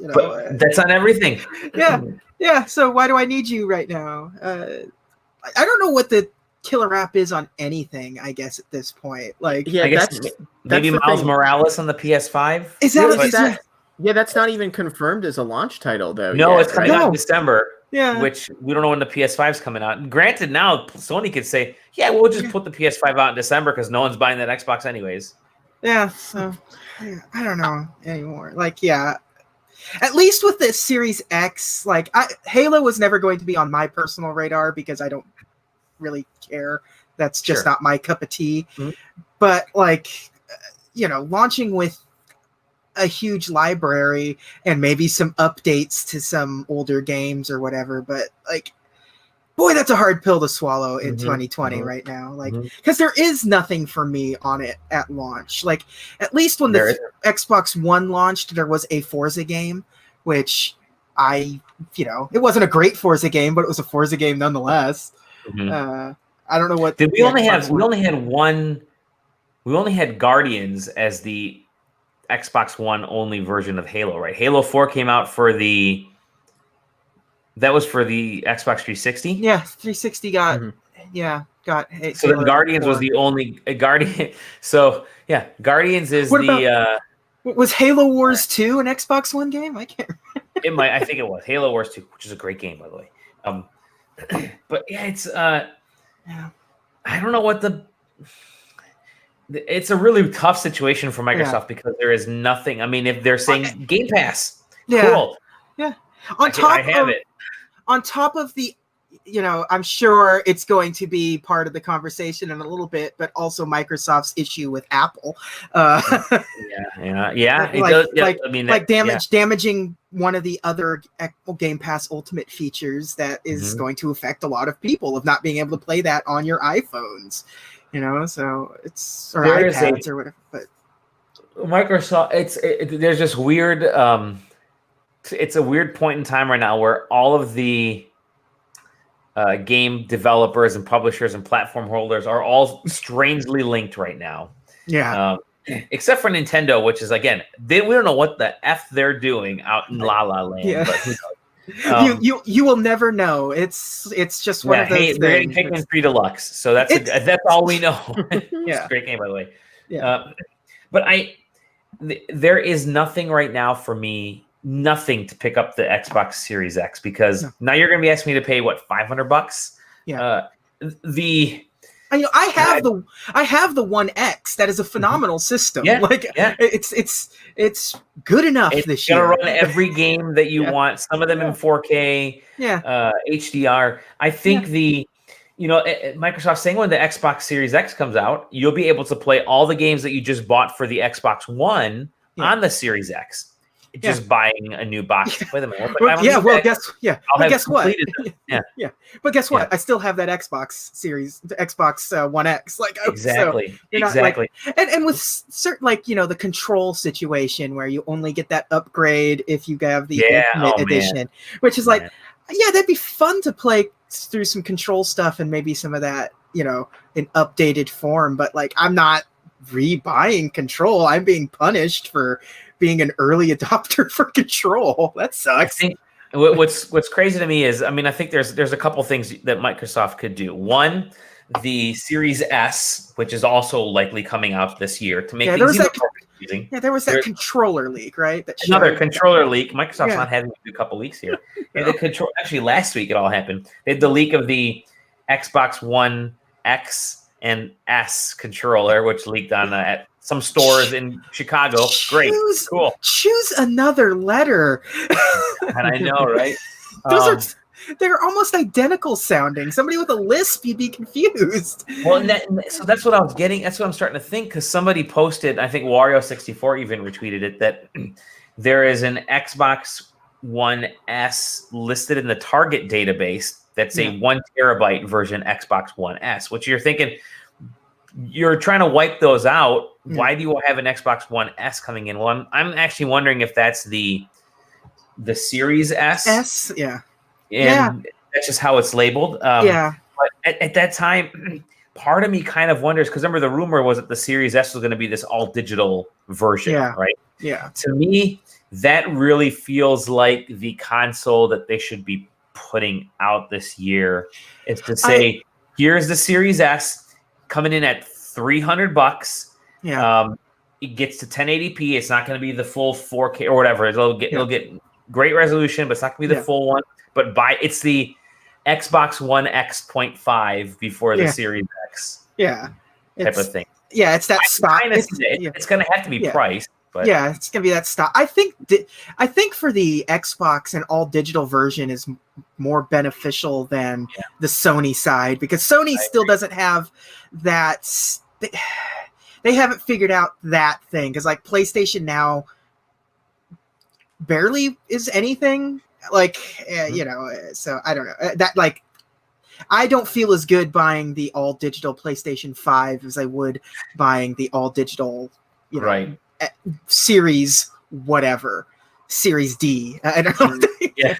that's on everything. Yeah. So why do I need you right now? I don't know what the killer app is on anything. I guess at this point, I guess maybe Miles Morales on the PS5. Is that? Yeah, that's not even confirmed as a launch title, though. No, it's coming out in December. Yeah, which we don't know when the PS5 is coming out. Granted, now Sony could say, "Yeah, we'll just put the PS5 out in December because no one's buying that Xbox anyways." Yeah, so I don't know anymore. At least with the Series X, Halo was never going to be on my personal radar because I don't really care. That's just not my cup of tea. Mm-hmm. But launching with a huge library and maybe some updates to some older games or whatever, but boy, that's a hard pill to swallow in 2020 right now. Because there is nothing for me on it at launch. At least when the Xbox One launched, there was a Forza game, which it wasn't a great Forza game, but it was a Forza game nonetheless. Mm-hmm. I don't know what. We only had Guardians as the Xbox One only version of Halo, right? Halo 4 came out that was for the Xbox 360. Yeah, 360 got got. So then Guardians 4 was the only Guardian. So yeah, Guardians is was Halo Wars 2 an Xbox One game? I can't remember. I think it was Halo Wars 2, which is a great game, by the way. But yeah, it's I don't know what it's a really tough situation for Microsoft because there is nothing. I mean, if they're saying Game Pass, cool. Yeah. I have it. On top of the, I'm sure it's going to be part of the conversation in a little bit, but also Microsoft's issue with Apple. Damaging one of the other Game Pass Ultimate features that is going to affect a lot of people of not being able to play that on your iPhones. So it's or iPads or whatever. But Microsoft, there's just weird. It's a weird point in time right now where all of the game developers and publishers and platform holders are all strangely linked right now. Yeah. Except for Nintendo, which is again, we don't know what the F they're doing out in La La Land. Yeah. But who knows? You will never know. It's just one of those things. They're getting Pikmin 3 Deluxe, so that's all we know. It's a great game, by the way. Yeah. But there is nothing right now for me. Nothing to pick up the Xbox Series X because now you're going to be asking me to pay $500. Yeah. I have the One X. That is a phenomenal system. Yeah. It's good enough this year. It's going to run every game that you want. Some of them in 4K. Yeah. HDR. I think Microsoft saying when the Xbox Series X comes out, you'll be able to play all the games that you just bought for the Xbox One on the Series X. Just buying a new box to play them. But guess what? Yeah. But guess what? I still have that Xbox Series, the Xbox One X. Exactly. And with certain, the control situation where you only get that upgrade if you have the Ultimate Edition, which is that'd be fun to play through some control stuff and maybe some of that, in updated form. But I'm not rebuying Control. I'm being punished for being an early adopter for Control. That sucks. I think what's crazy to me is, I think there's a couple things that Microsoft could do. One, the Series S, which is also likely coming out this year, to make things even more confusing. Yeah, there was that controller leak, right? Another controller leak. Microsoft's not having a couple weeks here. Actually, last week it all happened. They had the leak of the Xbox One X and S controller, which leaked on at some stores in Chicago. Great. Cool. Choose another letter. And I know, right? They're almost identical sounding. Somebody with a lisp, you'd be confused. Well, so that's what I was getting. That's what I'm starting to think, because somebody posted, I think Wario64 even retweeted it, that there is an Xbox One S listed in the Target database that's a 1 terabyte version Xbox One S, which you're thinking, you're trying to wipe those out. Why do you have an Xbox One S coming in? Well, I'm actually wondering if that's the Series S. And that's just how it's labeled. But at that time, part of me kind of wonders, because remember the rumor was that the Series S was going to be this all digital version, right? Yeah. To me, that really feels like the console that they should be putting out this year, is to say, here's the Series S coming in at $300. It gets to 1080p. It's not going to be the full 4K or whatever. It'll get great resolution, but it's not going to be the full one. But it's the Xbox One X.5 before the Series X. Type of thing. Yeah, it's that stock. It's going to have to be priced. But it's going to be that stock. I think for the Xbox, an all digital version is more beneficial than the Sony side, because Sony still doesn't have that. They haven't figured out that thing, because PlayStation Now barely is anything. So I don't know that I don't feel as good buying the all digital PlayStation 5 as I would buying the all digital, Series whatever. Series D. I don't know. Yeah.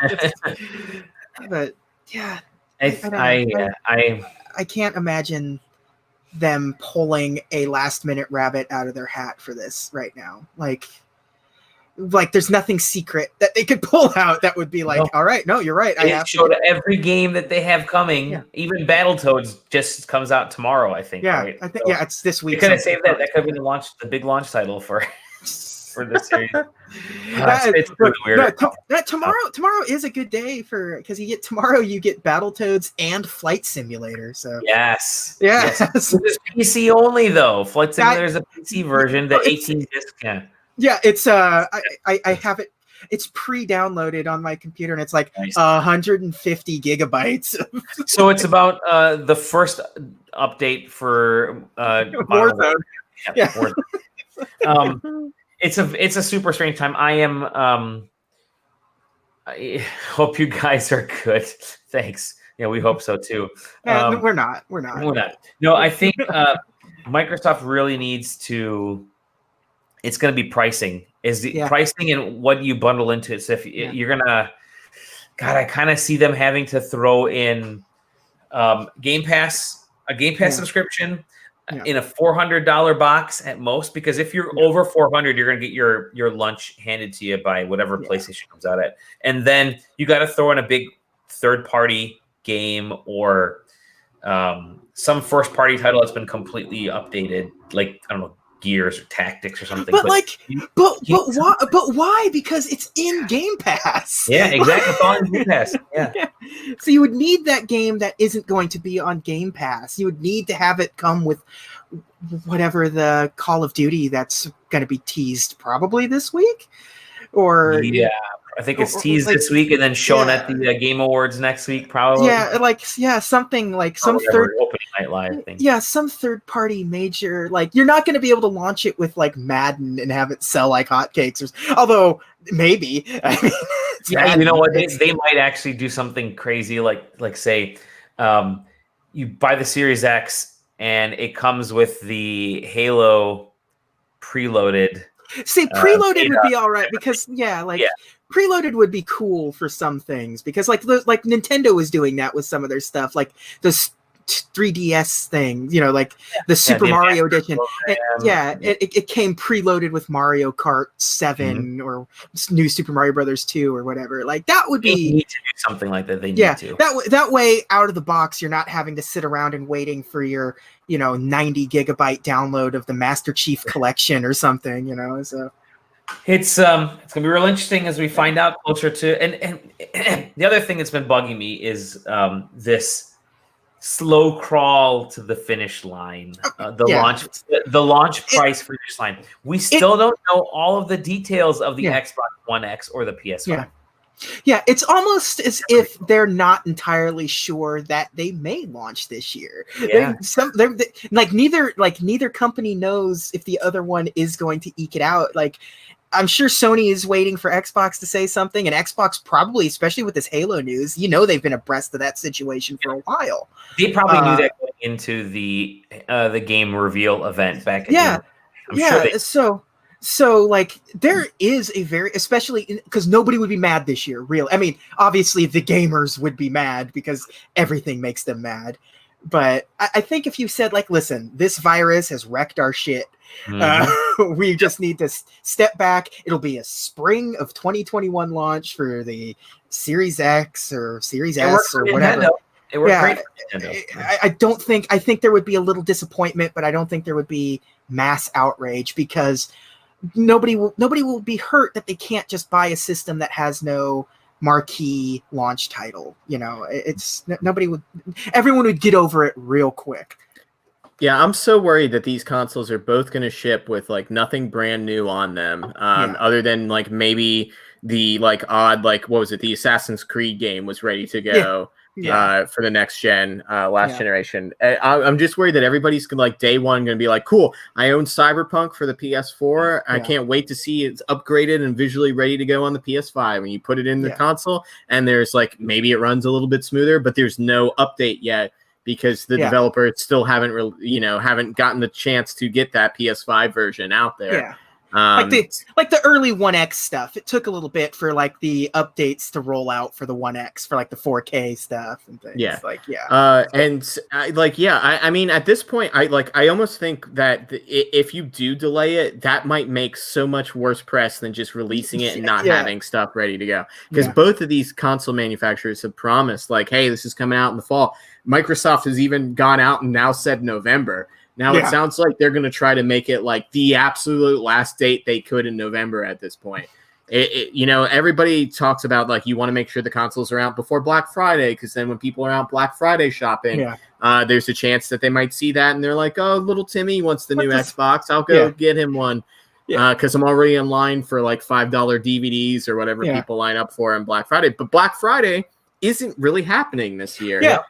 But yeah, I can't imagine them pulling a last minute rabbit out of their hat for this right now. Like there's nothing secret that they could pull out that would be like, all right, no, you're right. They showed every game that they have coming. Yeah. Even Battletoads just comes out tomorrow, I think. Yeah, right? I think it's this week. You could have saved that. That could have been the big launch title for the series. It's really weird. Tomorrow is a good day because you get Battletoads and Flight Simulator. So yes. This is PC only though. Flight Simulator is a PC version. The 18 disc. Yeah, it's I have it. It's pre-downloaded on my computer, and it's like 150 gigabytes. So it's about the first update for Warzone. Yeah. Warzone. It's a super strange time. I hope you guys are good. Thanks. Yeah, we hope so too. Yeah, we're not. No, I think Microsoft really needs to. It's going to be pricing. Pricing and what you bundle into it. So if you're gonna, God, I kind of see them having to throw in Game Pass, a Game Pass subscription in a $400 box at most. Because if you're over $400, you're gonna get your lunch handed to you by whatever PlayStation comes out at, and then you got to throw in a big third-party game or some first-party title that's been completely updated, like I don't know. Gears or Tactics or something. But why? But why? Because it's in Game Pass. Yeah, exactly. It's all in Game Pass. Yeah. So you would need that game that isn't going to be on Game Pass. You would need to have it come with whatever the Call of Duty that's going to be teased probably this week, or I think it's teased this week and then shown at the Game Awards next week, probably. Something like some third opening night live thing. Yeah, some third party major. Like you're not going to be able to launch it with like Madden and have it sell like hotcakes. Although maybe. I mean, you know what? They might actually do something crazy, like say, you buy the Series X and it comes with the Halo preloaded. See, preloaded would be all right because preloaded would be cool for some things because like Nintendo was doing that with some of their stuff, like the 3DS thing, like the Super Mario edition. It came preloaded with Mario Kart 7 or new Super Mario Brothers 2 or whatever. Like that would be they need to do something like that. They need to. That way, out of the box, you're not having to sit around and waiting for your 90 gigabyte download of the Master Chief Collection or something. So. It's gonna be real interesting as we find out closer to and the other thing that's been bugging me is this slow crawl to the finish line, the launch price for finish line. We still don't know all of the details of the Xbox One X or the PS5. Yeah, it's almost as if they're not entirely sure that they may launch this year. Yeah. Neither company knows if the other one is going to eke it out. Like, I'm sure Sony is waiting for Xbox to say something, and Xbox probably, especially with this Halo news, they've been abreast of that situation for a while. They probably knew that going into the game reveal event back. So like there is a very, especially because nobody would be mad this year, really. I mean, obviously the gamers would be mad because everything makes them mad. But I think if you said like, listen, this virus has wrecked our shit. We just need to step back. It'll be a spring of 2021 launch for the Series X or Series S or whatever. It worked great for Nintendo. I think there would be a little disappointment, but I don't think there would be mass outrage because nobody will be hurt that they can't just buy a system that has no marquee launch title. Everyone would get over it real quick. Yeah, I'm so worried that these consoles are both going to ship with like nothing brand new on them, other than like maybe the like odd, like what was it, the Assassin's Creed game was ready to go for the next gen, generation. I'm just worried that everybody's like day one going to be like, cool, I own Cyberpunk for the PS4. I can't wait to see it's upgraded and visually ready to go on the PS5. And you put it in the console, and there's like maybe it runs a little bit smoother, but there's no update yet. Because the developers still haven't gotten the chance to get that PS5 version out there. Like the early 1X stuff, it took a little bit for like the updates to roll out for the 1X for like the 4K stuff and things. Yeah, I mean, at this point, I almost think that if you do delay it, that might make so much worse press than just releasing it and not having stuff ready to go. Because both of these console manufacturers have promised, like, hey, this is coming out in the fall. Microsoft has even gone out and now said November. Now it sounds like they're going to try to make it like the absolute last date they could in November at this point. Everybody talks about like you want to make sure the consoles are out before Black Friday, because then when people are out Black Friday shopping, there's a chance that they might see that and they're like, oh, little Timmy wants the new Xbox. I'll go get him one because I'm already in line for like $5 DVDs or whatever people line up for on Black Friday. But Black Friday isn't really happening this year.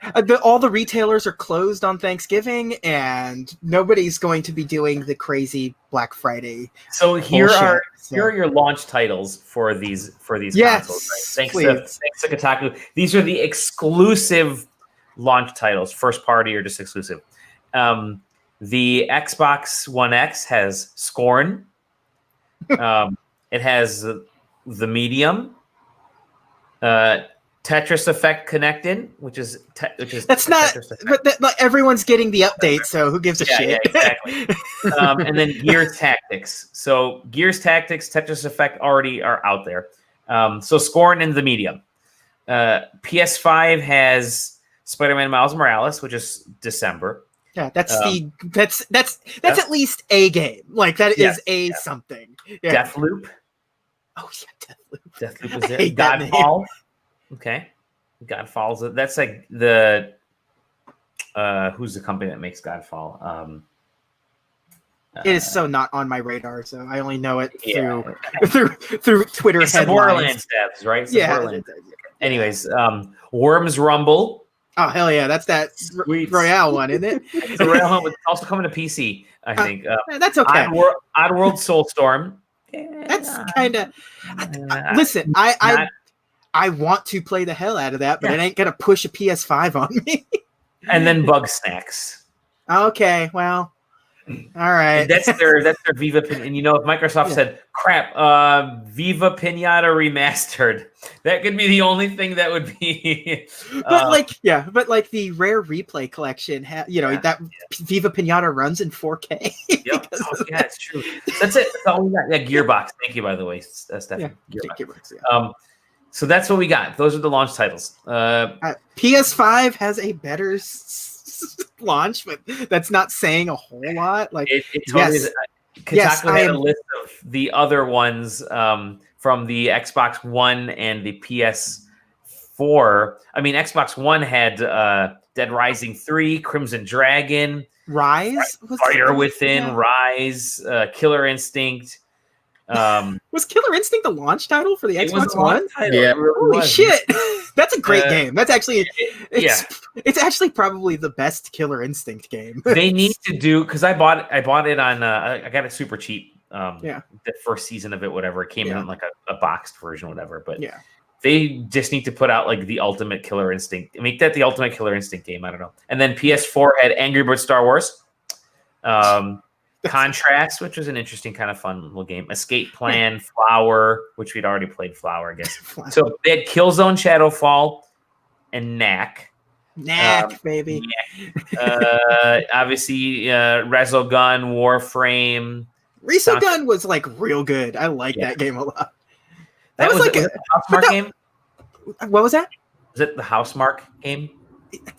All the retailers are closed on Thanksgiving, and nobody's going to be doing the crazy Black Friday. So here are your launch titles for these consoles. Right? Thanks to Kotaku. These are the exclusive launch titles, first party or just exclusive. The Xbox One X has Scorn. It has the Medium. Tetris Effect Connected, which is that's not, but everyone's getting the update, so who gives a shit? Yeah, exactly. And then Gears Tactics. So Gears Tactics, Tetris Effect already are out there. So Scorn and the Medium. PS5 has Spider-Man Miles Morales, which is December. Yeah, that's at least a game. Like that is something. Yeah. Deathloop. Oh yeah, Deathloop. Deathloop is there. Godfall. Okay, Godfall. That's like the who's the company that makes Godfall? It is so not on my radar, so I only know it through Twitter it's headlines. Borderlands devs, right? Anyways, Worms Rumble. Oh hell yeah, that's that Royale one, isn't it? It's a Royale one. It's also coming to PC, I think. That's okay. Oddworld Soulstorm. That's kind of. Listen, I want to play the hell out of that, but it ain't gonna push a PS5 on me. And then Bug Snacks. Okay, well, all right. And that's their Viva Pinata. And if Microsoft said, "Crap, Viva Pinata remastered," that could be the only thing that would be. But like the Rare Replay collection, that Viva Pinata runs in 4K. Yep. It's true. That's it. That's all we got. Yeah, Gearbox. Thank you, by the way, Stephanie. Gearbox. So that's what we got. Those are the launch titles. PS5 has a better launch, but that's not saying a whole lot. Like, Kotaku had a list of the other ones from the Xbox One and the PS4. I mean, Xbox One had Dead Rising 3, Crimson Dragon, Rise, Fire Within, Rise, Killer Instinct. Was Killer Instinct the launch title for the Xbox One? Yeah. Holy shit. That's a great game. That's actually it's actually probably the best Killer Instinct game. They need to do, because I bought it on I got it super cheap. The first season of it, whatever. It came in like a boxed version, whatever. But they just need to put out like the ultimate Killer Instinct. Make that the ultimate Killer Instinct game. I don't know. And then PS4 had Angry Birds Star Wars. Contrast, which was an interesting kind of fun little game. Escape Plan, Flower, which we'd already played Flower, I guess. So they had Killzone Shadowfall and Knack. Baby. Obviously, Resogun, Warframe. Resogun was like real good. I like that game a lot. That was like a Housemark game? What was that? Was it the Housemark game?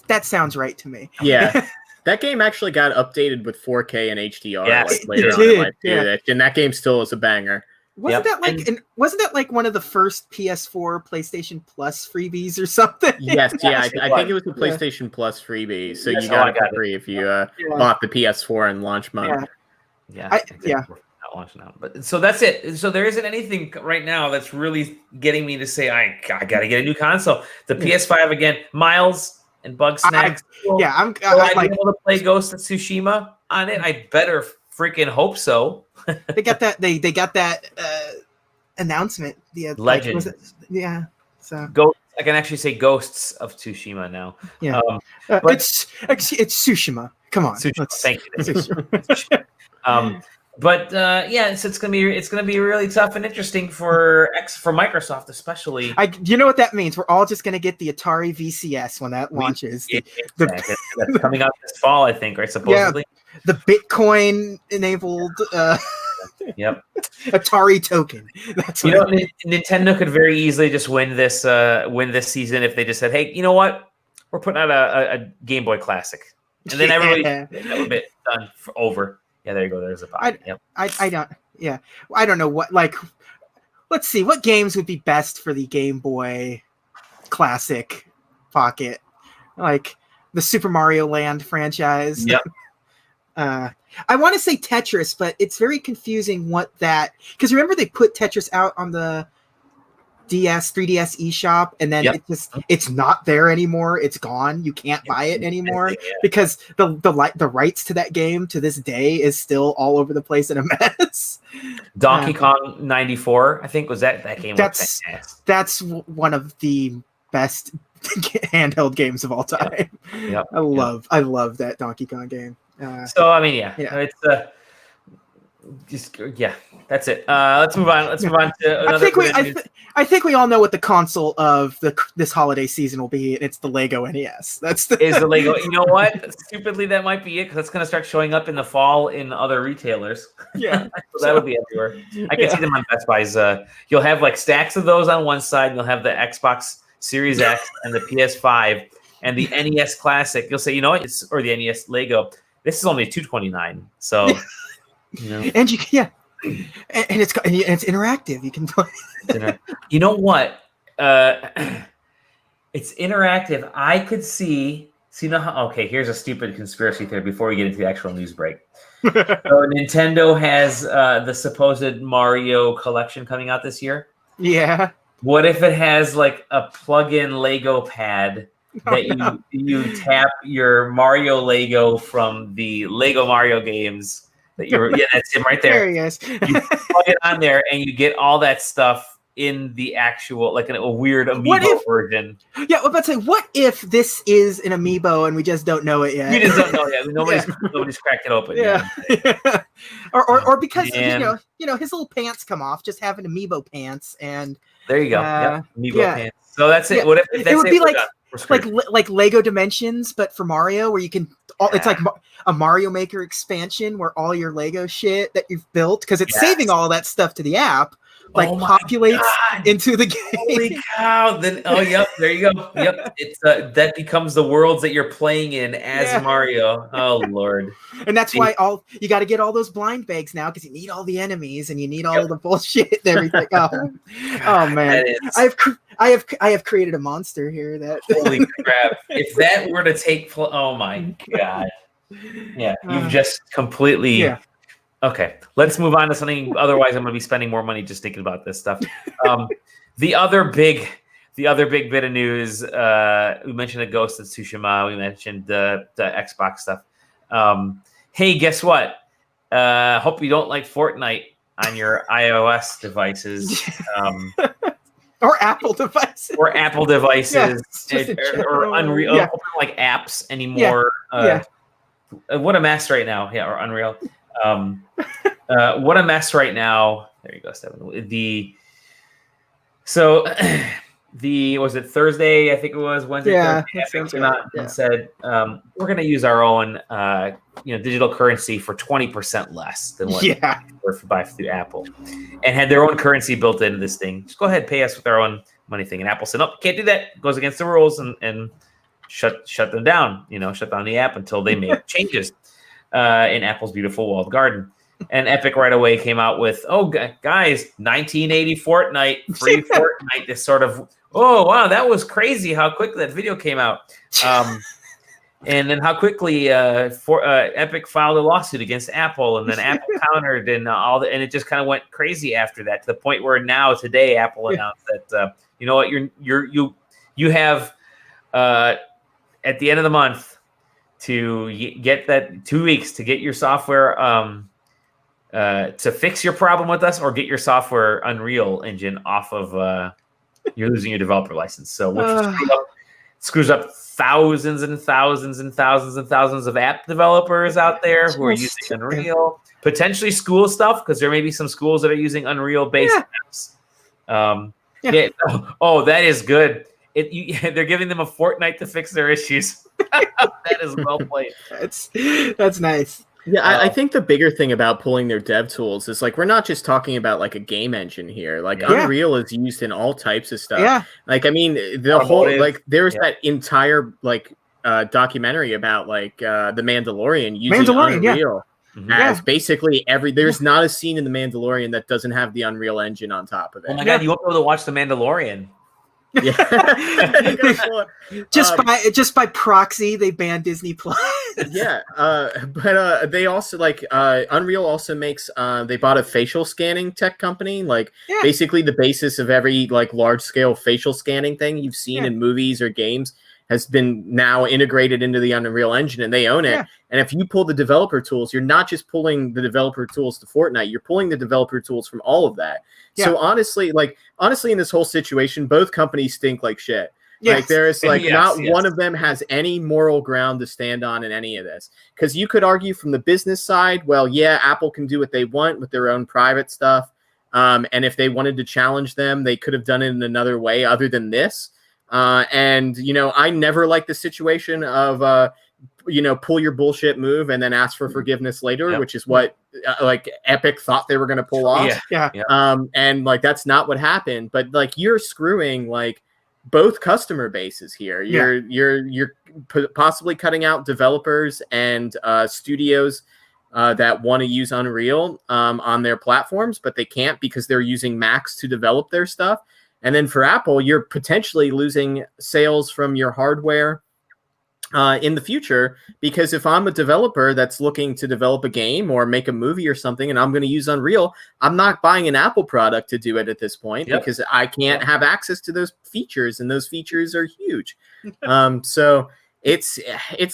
That sounds right to me. Yeah. That game actually got updated with 4K and HDR later on in life too. And that game still is a banger. Wasn't that like one of the first PS4 PlayStation Plus freebies or something? Yes, I think it was the PlayStation Plus freebie. So you got it for free if you bought the PS4 in launch mode. Not launching out. But so that's it. So there isn't anything right now that's really getting me to say I gotta get a new console. The PS5 again, Miles and Bug Snacks. I'm like able to play Ghost of Tsushima on it. I better freaking hope so. They got that. They got that announcement. Legend. So Ghost. I can actually say Ghosts of Tsushima now. Yeah. But it's Tsushima. Come on. Thank you. But it's gonna be really tough and interesting for Microsoft, especially. You know what that means? We're all just gonna get the Atari VCS when that launches. That's coming out this fall, I think, right? Supposedly. Yeah, the Bitcoin enabled Yep. Atari token. That's what Nintendo could very easily just win this season if they just said, "Hey, you know what? We're putting out a Game Boy Classic," and then everybody a bit done over. Yeah, there you go. There's a pocket. Yep. I don't know what, like, let's see, what games would be best for the Game Boy Classic Pocket? Like the Super Mario Land franchise. Yep. I want to say Tetris, but it's very confusing because remember they put Tetris out on the 3DS eShop, and then it's not there anymore. It's gone. You can't buy it anymore because the rights to that game to this day is still all over the place in a mess. Donkey Kong 94, I think, was that game. That's one of the best handheld games of all time. Yep. I love that Donkey Kong game. So I mean, it's that's it. Let's move on. To another. I think we all know what the console of this holiday season will be. It's the Lego NES. Is the Lego? You know what? Stupidly, that might be it because it's going to start showing up in the fall in other retailers. Yeah, so that'll be everywhere. I can see them on Best Buy's. You'll have like stacks of those on one side, and you'll have the Xbox Series X and the PS5 and the NES Classic. You'll say, you know what? Or the NES Lego. This is only $229. So. And and it's interactive. You can play. You know what? It's interactive. I could see. Okay, here's a stupid conspiracy theory before we get into the actual news break. So Nintendo has the supposed Mario collection coming out this year. Yeah. What if it has like a plug-in Lego pad that you tap your Mario Lego from the Lego Mario games? That's him right there. There he is. You plug it on there, and you get all that stuff in the actual, like a weird amiibo version. Yeah, I'm about to say, what if this is an amiibo and we just don't know it yet? We just don't know yet. Nobody's cracked it open. Yeah. or because his little pants come off, just having amiibo pants, and there you go. Amiibo pants. So that's it. What if it would be like Lego Dimensions, but for Mario, where you can. It's like a Mario Maker expansion where all your Lego shit that you've built, because it's saving all that stuff to the app, populates into the game. Holy cow! Then there you go. Yep, it's that becomes the worlds that you're playing in as Mario. Oh Lord! And that's why you got to get all those blind bags now, because you need all the enemies and you need all the bullshit and everything. Oh man, I have created a monster here. That holy crap! If that were to take place, oh my god! Yeah, you've just completely. Yeah. Okay, let's move on to something. Otherwise, I'm going to be spending more money just thinking about this stuff. The other big bit of news. We mentioned the Ghost of Tsushima. We mentioned the Xbox stuff. Hey, guess what? Hope you don't like Fortnite on your iOS devices. Or Apple devices. Or Unreal. Yeah. Like apps anymore. Yeah. What a mess right now. Yeah, or Unreal. What a mess right now. There you go, Stephen. Was it Thursday? I think it was Wednesday. Yeah, Thursday, came out and said we're going to use our own digital currency for 20% less than what we're buy through Apple, and had their own currency built into this thing. Just go ahead, pay us with our own money thing. And Apple said, nope, can't do that. It goes against the rules, and shut them down. Shut down the app until they make changes in Apple's beautiful walled garden. And Epic right away came out with, guys, 1980 Fortnite, free Fortnite. This sort of, wow, that was crazy how quick that video came out. And then how quickly Epic filed a lawsuit against Apple, and then Apple countered, and and it just kind of went crazy after that, to the point where now today Apple announced that you know what, you have at the end of the month to get that 2 weeks to get your software to fix your problem with us, or get your software Unreal Engine off of you're losing your developer license. So which screws up thousands and thousands and thousands and thousands of app developers out there who are using Unreal. potentially school stuff, because there may be some schools that are using Unreal-based apps. Yeah. Oh, that is good. They're giving them a fortnight to fix their issues. That is well played. That's nice. Yeah, I think the bigger thing about pulling their dev tools is like we're not just talking about like a game engine here. Like Unreal is used in all types of stuff. Yeah. Like I mean, the whole like there's that entire like documentary about like the Mandalorian using Unreal as basically there's not a scene in the Mandalorian that doesn't have the Unreal Engine on top of it. Oh my god, you won't be able to watch the Mandalorian. Yeah. just by proxy they banned Disney Plus. Yeah, but they also like Unreal also makes they bought a facial scanning tech company, like basically the basis of every like large scale facial scanning thing you've seen in movies or games has been now integrated into the Unreal Engine, and they own it. And if you pull the developer tools, you're not just pulling the developer tools to Fortnite, you're pulling the developer tools from all of that. So honestly, in this whole situation, both companies stink like shit. Like there is like not one of them has any moral ground to stand on in any of this. Because you could argue from the business side, well, yeah, Apple can do what they want with their own private stuff. And if they wanted to challenge them, they could have done it in another way other than this. And, you know, I never like the situation of, you know, pull your bullshit move and then ask for forgiveness later, which is what like Epic thought they were going to pull off. And like, that's not what happened, but like, you're screwing like both customer bases here. You're possibly cutting out developers and studios that want to use Unreal on their platforms, but they can't because they're using Macs to develop their stuff. And then for Apple, you're potentially losing sales from your hardware in the future, because if I'm a developer that's looking to develop a game or make a movie or something and I'm going to use Unreal, I'm not buying an Apple product to do it at this point because I can't have access to those features, and those features are huge. So it's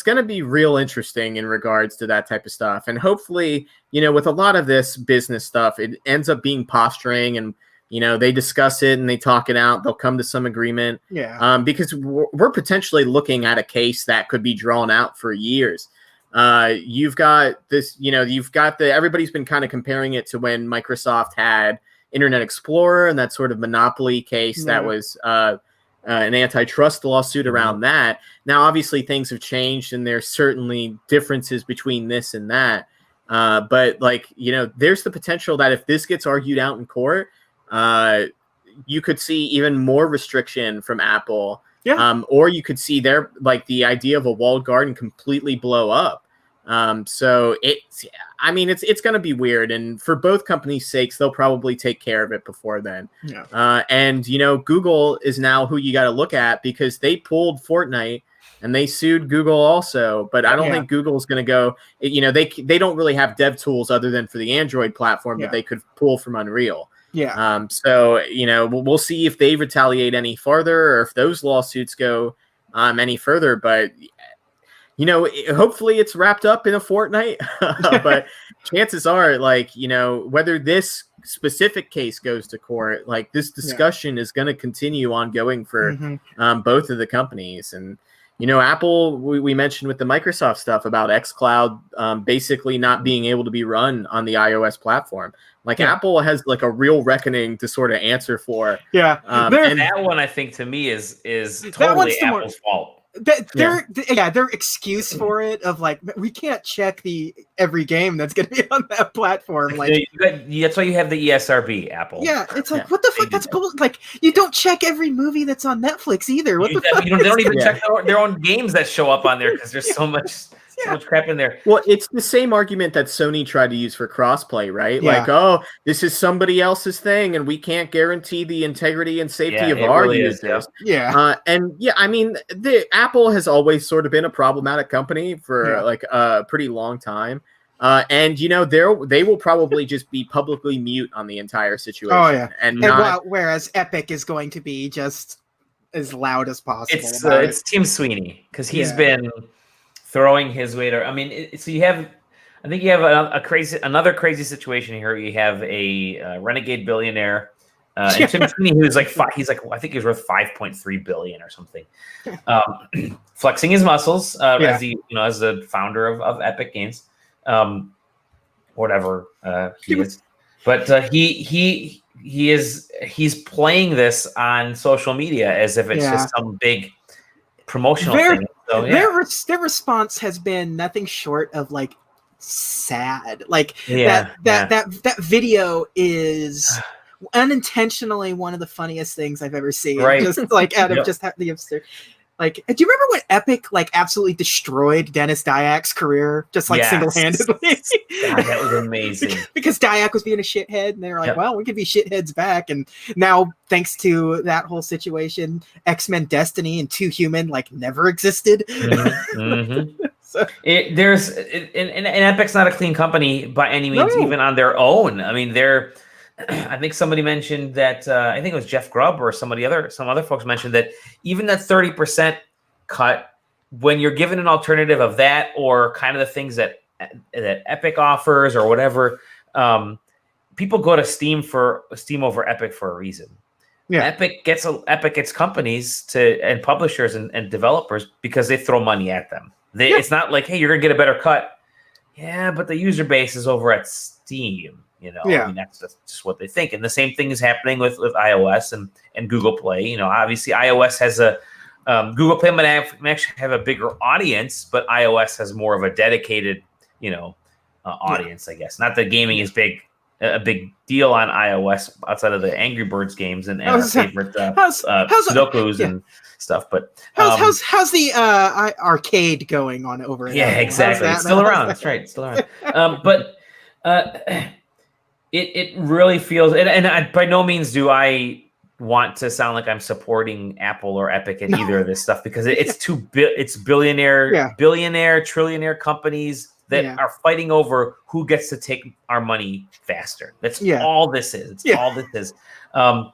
going to be real interesting in regards to that type of stuff. And hopefully, you know, with a lot of this business stuff, it ends up being posturing, and you know, they discuss it and they talk it out. They'll come to some agreement. Because we're potentially looking at a case that could be drawn out for years. You've got this, you know, everybody's been kind of comparing it to when Microsoft had Internet Explorer and that sort of monopoly case that was an antitrust lawsuit around that. Now, obviously, things have changed, and there's certainly differences between this and that. But like, you know, there's the potential that if this gets argued out in court, you could see even more restriction from Apple, or you could see the idea of a walled garden completely blow up. So it's going to be weird, and for both companies' sakes, they'll probably take care of it before then. And you know, Google is now who you got to look at, because they pulled Fortnite and they sued Google also, but I don't think Google's going to go, you know, they don't really have dev tools other than for the Android platform that they could pull from Unreal. So, you know, we'll see if they retaliate any farther or if those lawsuits go any further. But, you know, hopefully it's wrapped up in a fortnight. But chances are, like, you know, whether this specific case goes to court, like this discussion is going to continue ongoing for both of the companies. And, you know, Apple, we mentioned with the Microsoft stuff about xCloud basically not being able to be run on the iOS platform. Like Apple has like a real reckoning to sort of answer for. And that one, I think, to me is totally Apple's fault. Their excuse for it of like, we can't check every game that's going to be on that platform. Like that's why you have the ESRB, Apple. It's like, what the fuck? That's bull. Like, you don't check every movie that's on Netflix either. What the fuck? They don't even check their own games that show up on there, because there's so much crap in there. Well, it's the same argument that Sony tried to use for crossplay, right? Like, oh, this is somebody else's thing, and we can't guarantee the integrity and safety of our users. I mean, Apple has always sort of been a problematic company for like a pretty long time. And you know, they will probably just be publicly mute on the entire situation. Whereas Epic is going to be just as loud as possible. It's Tim Sweeney, because he's been throwing his weight. I mean, so you have, I think you have another crazy situation here. You have a renegade billionaire, and Tim Sweeney, who's like I think he's worth $5.3 billion or something, flexing his muscles as the founder of Epic Games. whatever he is. But he's playing this on social media as if it's just some big promotional thing. So, their response has been nothing short of like sad. Like that video is unintentionally one of the funniest things I've ever seen. Right. Just like out of just the absurd. Like, do you remember when Epic like absolutely destroyed Dennis Diak's career just like single-handedly? God, that was amazing. Because Diak was being a shithead, and they were like, "Well, we could be shitheads back." And now, thanks to that whole situation, X-Men Destiny and 2 Human like never existed. So, and Epic's not a clean company by any means, even on their own. I mean, I think somebody mentioned that. I think it was Jeff Grubb or some other folks mentioned that even that 30% cut, when you're given an alternative of that or kind of the things that Epic offers or whatever, people go to Steam over Epic for a reason. Yeah. Epic gets companies and publishers and developers because they throw money at them. It's not like, hey, you're gonna get a better cut. Yeah, but the user base is over at Steam. I mean, that's just what they think. And the same thing is happening with iOS and Google Play. Obviously iOS has Google Play might actually have a bigger audience, but iOS has more of a dedicated, audience, I guess. Not that gaming is a big deal on iOS outside of the Angry Birds games and our favorite Sudokus and stuff. But how's the arcade going on over? Yeah, exactly. It's still around. That's right. It's still around. But it really feels, and I, by no means do I want to sound like I'm supporting Apple or Epic in either of this stuff, because it's billionaire, trillionaire companies that are fighting over who gets to take our money faster. That's all this is. It's all this is. And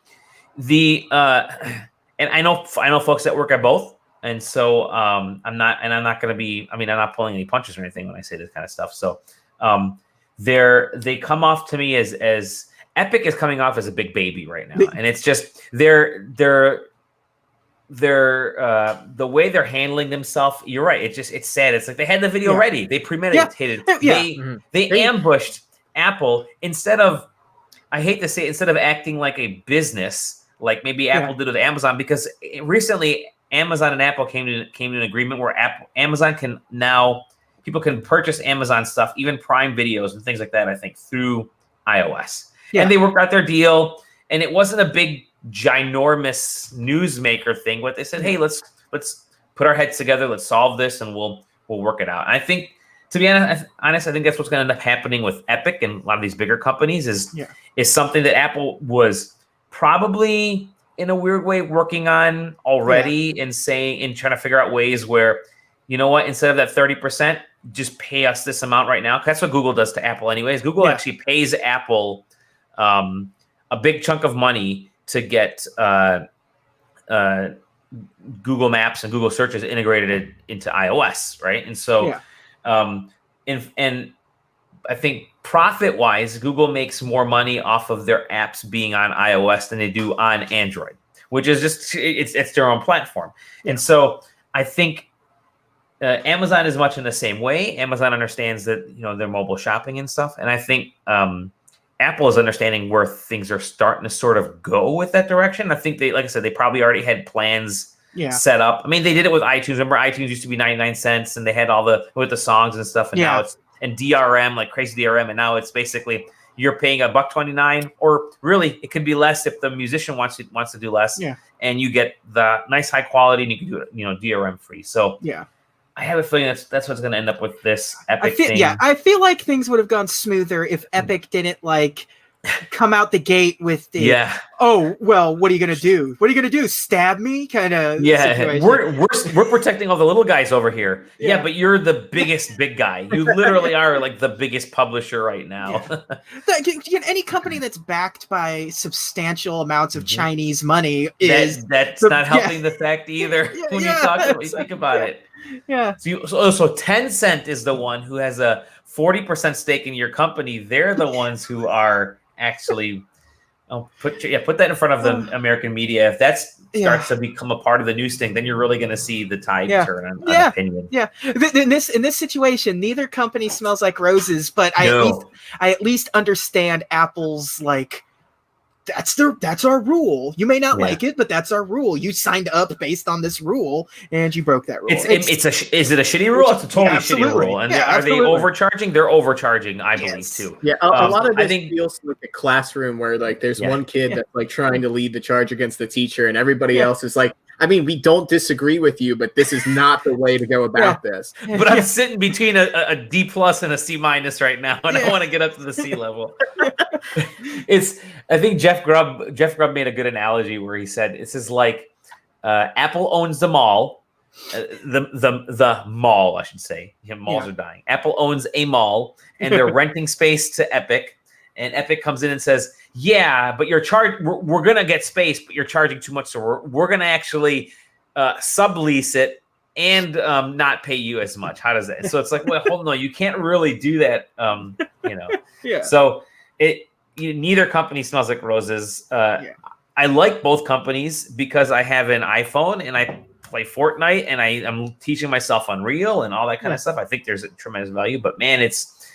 I know folks that work at both, and so I'm not going to be. I mean, I'm not pulling any punches or anything when I say this kind of stuff. So. They come off to me as Epic is coming off as a big baby right now, and it's just they're the way they're handling themselves. You're right. It's sad. It's like they had the video ready. They premeditated. They ambushed Apple instead of, I hate to say it, instead of acting like a business like maybe Apple did with Amazon, because recently Amazon and Apple came to an agreement where Amazon can now. People can purchase Amazon stuff, even Prime videos and things like that, I think, through iOS. Yeah. And they worked out their deal, and it wasn't a big, ginormous newsmaker thing, but they said, hey, let's put our heads together, let's solve this, and we'll work it out. And I think, to be honest, I think that's what's going to end up happening with Epic and a lot of these bigger companies is something that Apple was probably, in a weird way, working on already and trying to figure out ways where, you know what, instead of that 30%, just pay us this amount right now. That's what Google does to Apple anyways. Google actually pays Apple a big chunk of money to get Google Maps and Google Searches integrated into iOS, right? And so, and I think profit-wise, Google makes more money off of their apps being on iOS than they do on Android, which is just, it's their own platform. And so I think Amazon is much in the same way. Amazon understands that, their mobile shopping and stuff. And I think Apple is understanding where things are starting to sort of go with that direction. I think like I said, they probably already had plans set up. I mean, they did it with iTunes. Remember, iTunes used to be 99 cents and they had with the songs and stuff. And now it's, and DRM, like crazy DRM. And now it's basically, you're paying $1.29, or really it could be less if the musician wants to do less. Yeah. And you get the nice high quality and you can do it, DRM free. So I have a feeling that's what's going to end up with this Epic thing. Yeah, I feel like things would have gone smoother if Epic didn't come out the gate with the oh, well, what are you going to do? What are you going to do? Stab me? Kind of situation. We're protecting all the little guys over here. Yeah, but you're the biggest big guy. You literally are like the biggest publisher right now. Any company that's backed by substantial amounts of Chinese money is that's not helping the fact either when you think about it. Yeah. So Tencent is the one who has a 40% stake in your company. They're the ones who are actually Oh, put that in front of the American media. If that starts to become a part of the news thing, then you're really going to see the tide turn on opinion. Yeah. In this situation, neither company smells like roses, but I at least understand Apple's like. That's our rule. You may not like it, but that's our rule. You signed up based on this rule, and you broke that rule. Is it a shitty rule? It's a totally shitty rule. And are they overcharging? They're overcharging, I believe, too. Yeah, a lot of this feels like a classroom where like there's one kid that's like trying to lead the charge against the teacher, and everybody else is like, I mean, we don't disagree with you, but this is not the way to go about this. But I'm sitting between a D+ and a C- right now, and I want to get up to the C level. I think Jeff Grubb made a good analogy where he said this is like Apple owns the mall, the mall, I should say. Malls are dying. Apple owns a mall, and they're renting space to Epic, and Epic comes in and says, yeah, but we're going to get space, but you're charging too much. So we're going to actually sublease it and not pay you as much. How does that? So it's like, well, hold on, you can't really do that. So neither company smells like roses. I like both companies because I have an iPhone and I play Fortnite and I'm teaching myself Unreal and all that kind of stuff. I think there's a tremendous value, but man, it's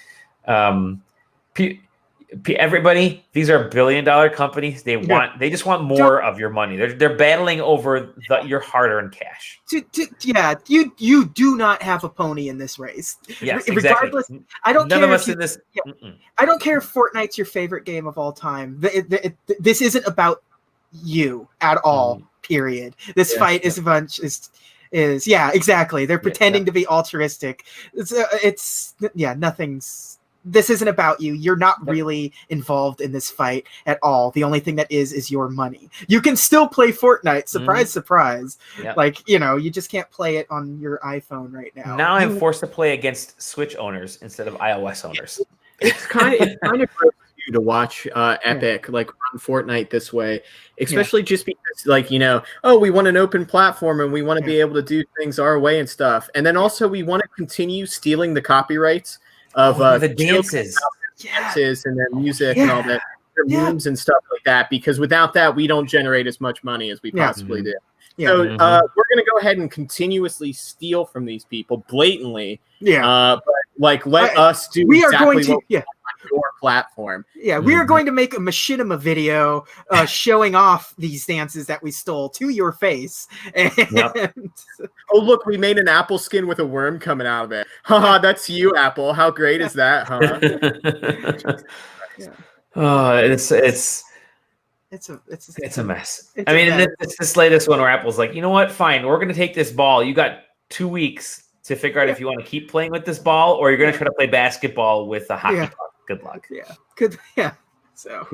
everybody, these are billion-dollar companies. They just want more of your money. They're battling over your hard-earned cash. You do not have a pony in this race. Yes, regardless. Exactly. I don't None care of us in this. I don't care if Fortnite's your favorite game of all time. This isn't about you at all. Period. This fight is a bunch is exactly. They're pretending to be altruistic. Nothing's. This isn't about you. You're not really involved in this fight at all. The only thing that is your money. You can still play Fortnite. Surprise, surprise. Yep. Like, you just can't play it on your iPhone right now. Now I'm forced to play against Switch owners instead of iOS owners. It's kind of gross to watch Epic like run Fortnite this way, especially just because like, we want an open platform and we want to be able to do things our way and stuff. And then also we want to continue stealing the copyrights of the dances and their music and all that, their memes and stuff like that, because without that we don't generate as much money as we possibly do. So we're going to go ahead and continuously steal from these people blatantly. But like let us do we exactly are going to what we want on your platform. We are going to make a machinima video showing off these dances that we stole to your face. And oh, look, we made an apple skin with a worm coming out of it. Haha, that's you, Apple. How great is that, huh? It's a mess. It's this latest one where Apple's like, you know what? Fine, we're going to take this ball. You got 2 weeks to figure out if you want to keep playing with this ball or you're going to try to play basketball with a hockey puck. Good luck. So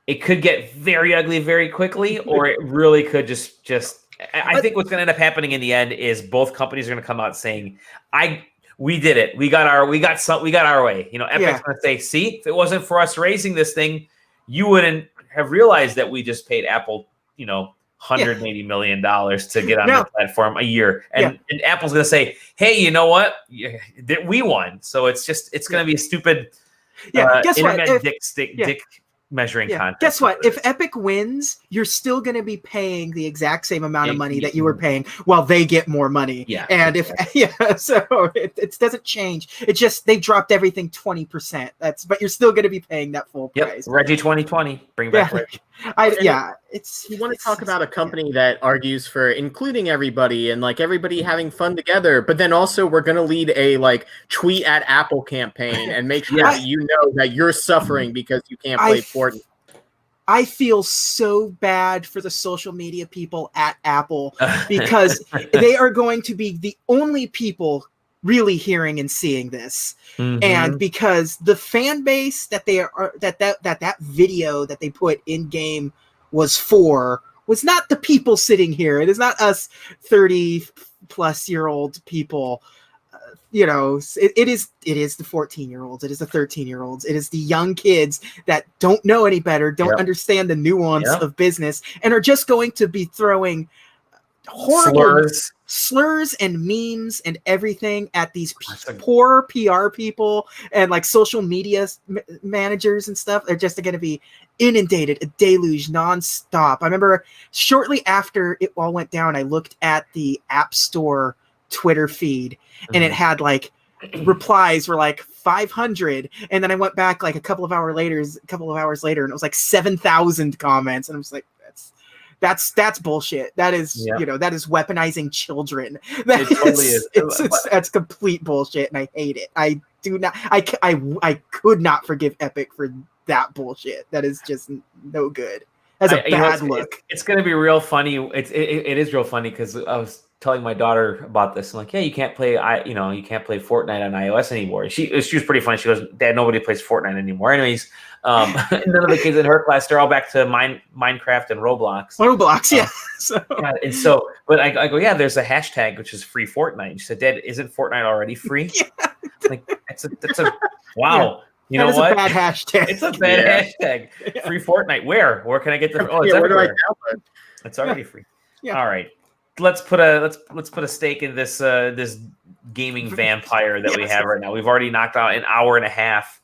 it could get very ugly very quickly, or it really could just. I think what's going to end up happening in the end is both companies are going to come out saying, we did it. We got our way. Epic's going to say, see, if it wasn't for us raising this thing, you wouldn't have realized that we just paid Apple, $180 million to get on the platform a year. And Apple's going to say, hey, you know what? We won. So it's going to be a stupid guess internet what? Dick measuring contest. Guess what? If Epic wins, you're still going to be paying the exact same amount of money that you were paying while they get more money. And so it doesn't change. It's just they dropped everything 20%. But you're still going to be paying that full price. Reggie 2020, bring back Reggie. You want to talk about a company that argues for including everybody and like everybody having fun together, but then also we're going to lead a like tweet at Apple campaign and make sure that you know that you're suffering because you can't play Fortnite. I feel so bad for the social media people at Apple because they are going to be the only people really hearing and seeing this. And because the fan base that they are that video that they put in game was not the people sitting here. It is not us 30-plus-year-old people. It is the 14-year-olds. It is the 13-year-olds. It is the young kids that don't know any better, don't understand the nuance of business, and are just going to be throwing horrible slurs and memes and everything at these poor PR people and like social media managers and stuff. They're just going to be inundated, a deluge nonstop. I remember shortly after it all went down, I looked at the App Store Twitter feed and it had like replies were like 500, and then I went back like a couple of hours later, and it was like 7,000 comments, and I was like, that's bullshit. That is that is weaponizing children. That it totally is. That's complete bullshit, and I hate it. I do not. I could not forgive Epic for that bullshit. That is just no good. That's a bad look. It's going to be real funny. It is real funny because I was telling my daughter about this. I'm like, yeah, you can't play you can't play Fortnite on iOS anymore. She was pretty funny. She goes, Dad, nobody plays Fortnite anymore. Anyways, none of the kids in her class, they're all back to Minecraft and Roblox. But I go, yeah, there's a hashtag which is free Fortnite. She said, Dad, isn't Fortnite already free? Yeah. Like that's a wow. Yeah. You know what? It's a bad hashtag. It's a bad hashtag. Yeah. Free Fortnite. Where can I get the? Oh, it's everywhere. It's already free. Yeah. All right. Let's put a stake in this this gaming vampire that we have right now. We've already knocked out an hour and a half.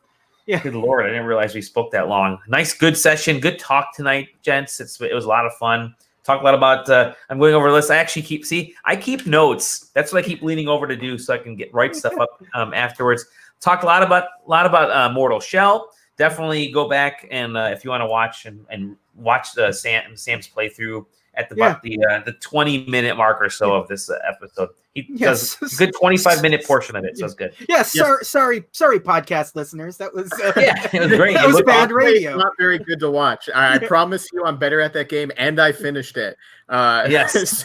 Yeah. Good Lord, I didn't realize we spoke that long. Nice, good session. Good talk tonight, gents. It was a lot of fun. Talk a lot about. I'm going over the list. I actually I keep notes. That's what I keep leaning over to do, so I can write stuff up afterwards. Talked a lot about Mortal Shell. Definitely go back and if you want to watch and watch Sam's playthrough at the 20-minute mark or so of this episode. He does a good 25-minute portion of it, so it's good. Yes, sorry, podcast listeners. That was it was great. That was bad radio. Not very good to watch. I promise you, I'm better at that game, and I finished it. Yes.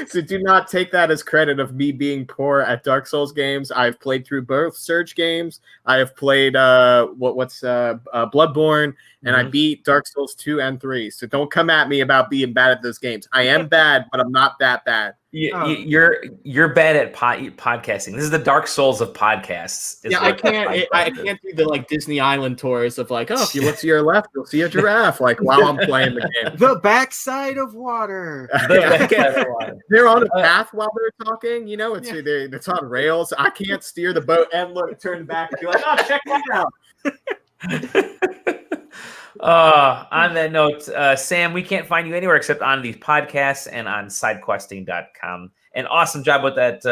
So do not take that as credit of me being poor at Dark Souls games. I've played through both Surge games. I have played Bloodborne, and I beat Dark Souls 2 and 3. So don't come at me about being bad at those games. I am bad, but I'm not that bad. You're bad at podcasting. This is the Dark Souls of podcasts. I can't do the like Disney Island tours of like, if you look to your left, you'll see a giraffe. Like while I'm playing the game, the backside of water. They're on a path while they're talking. You know, it's on rails. I can't steer the boat and look, turn back and be like, oh, check that out. On that note, Sam, we can't find you anywhere except on these podcasts and on sidequesting.com. An awesome job with that.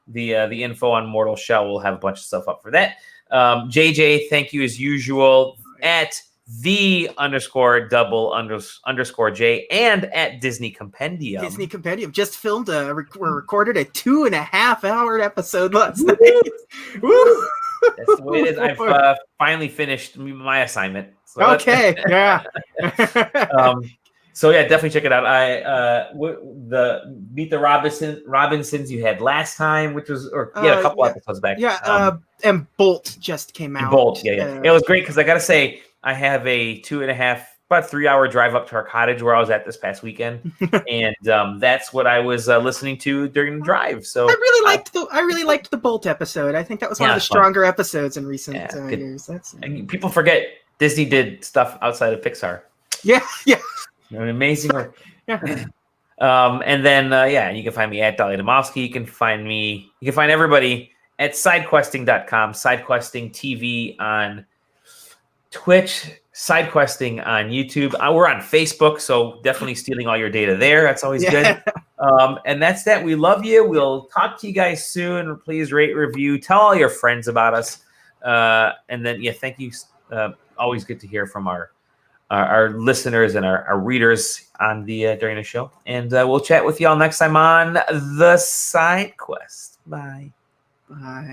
The info on Mortal Shell. We'll have a bunch of stuff up for that. JJ, thank you as usual at _double_J and at Disney Compendium. Disney Compendium just filmed recorded a 2.5-hour episode last night. Woo! That's the way it is. I've finally finished my assignment. So okay, yeah. So yeah, definitely check it out. Meet the Robinsons you had last time, which was a couple episodes back. Yeah, and Bolt just came out. Bolt, yeah. It was great because I gotta say I have a 2.5, 3 hour drive up to our cottage where I was at this past weekend, and that's what I was listening to during the drive. So I really liked the Bolt episode. I think that was one of the stronger episods in recent years. People forget Disney did stuff outside of Pixar. Yeah. An amazing work. Yeah. And then you can find me at Dolly Domowski. You can find everybody at sidequesting.com, sidequesting TV on Twitch, sidequesting on YouTube. We're on Facebook, so definitely stealing all your data there. That's always good. And that's that. We love you. We'll talk to you guys soon. Please rate, review, tell all your friends about us. And then thank you. Always good to hear from our listeners and our readers on during the show. And we'll chat with y'all next time on the SideQuest. Bye. Bye.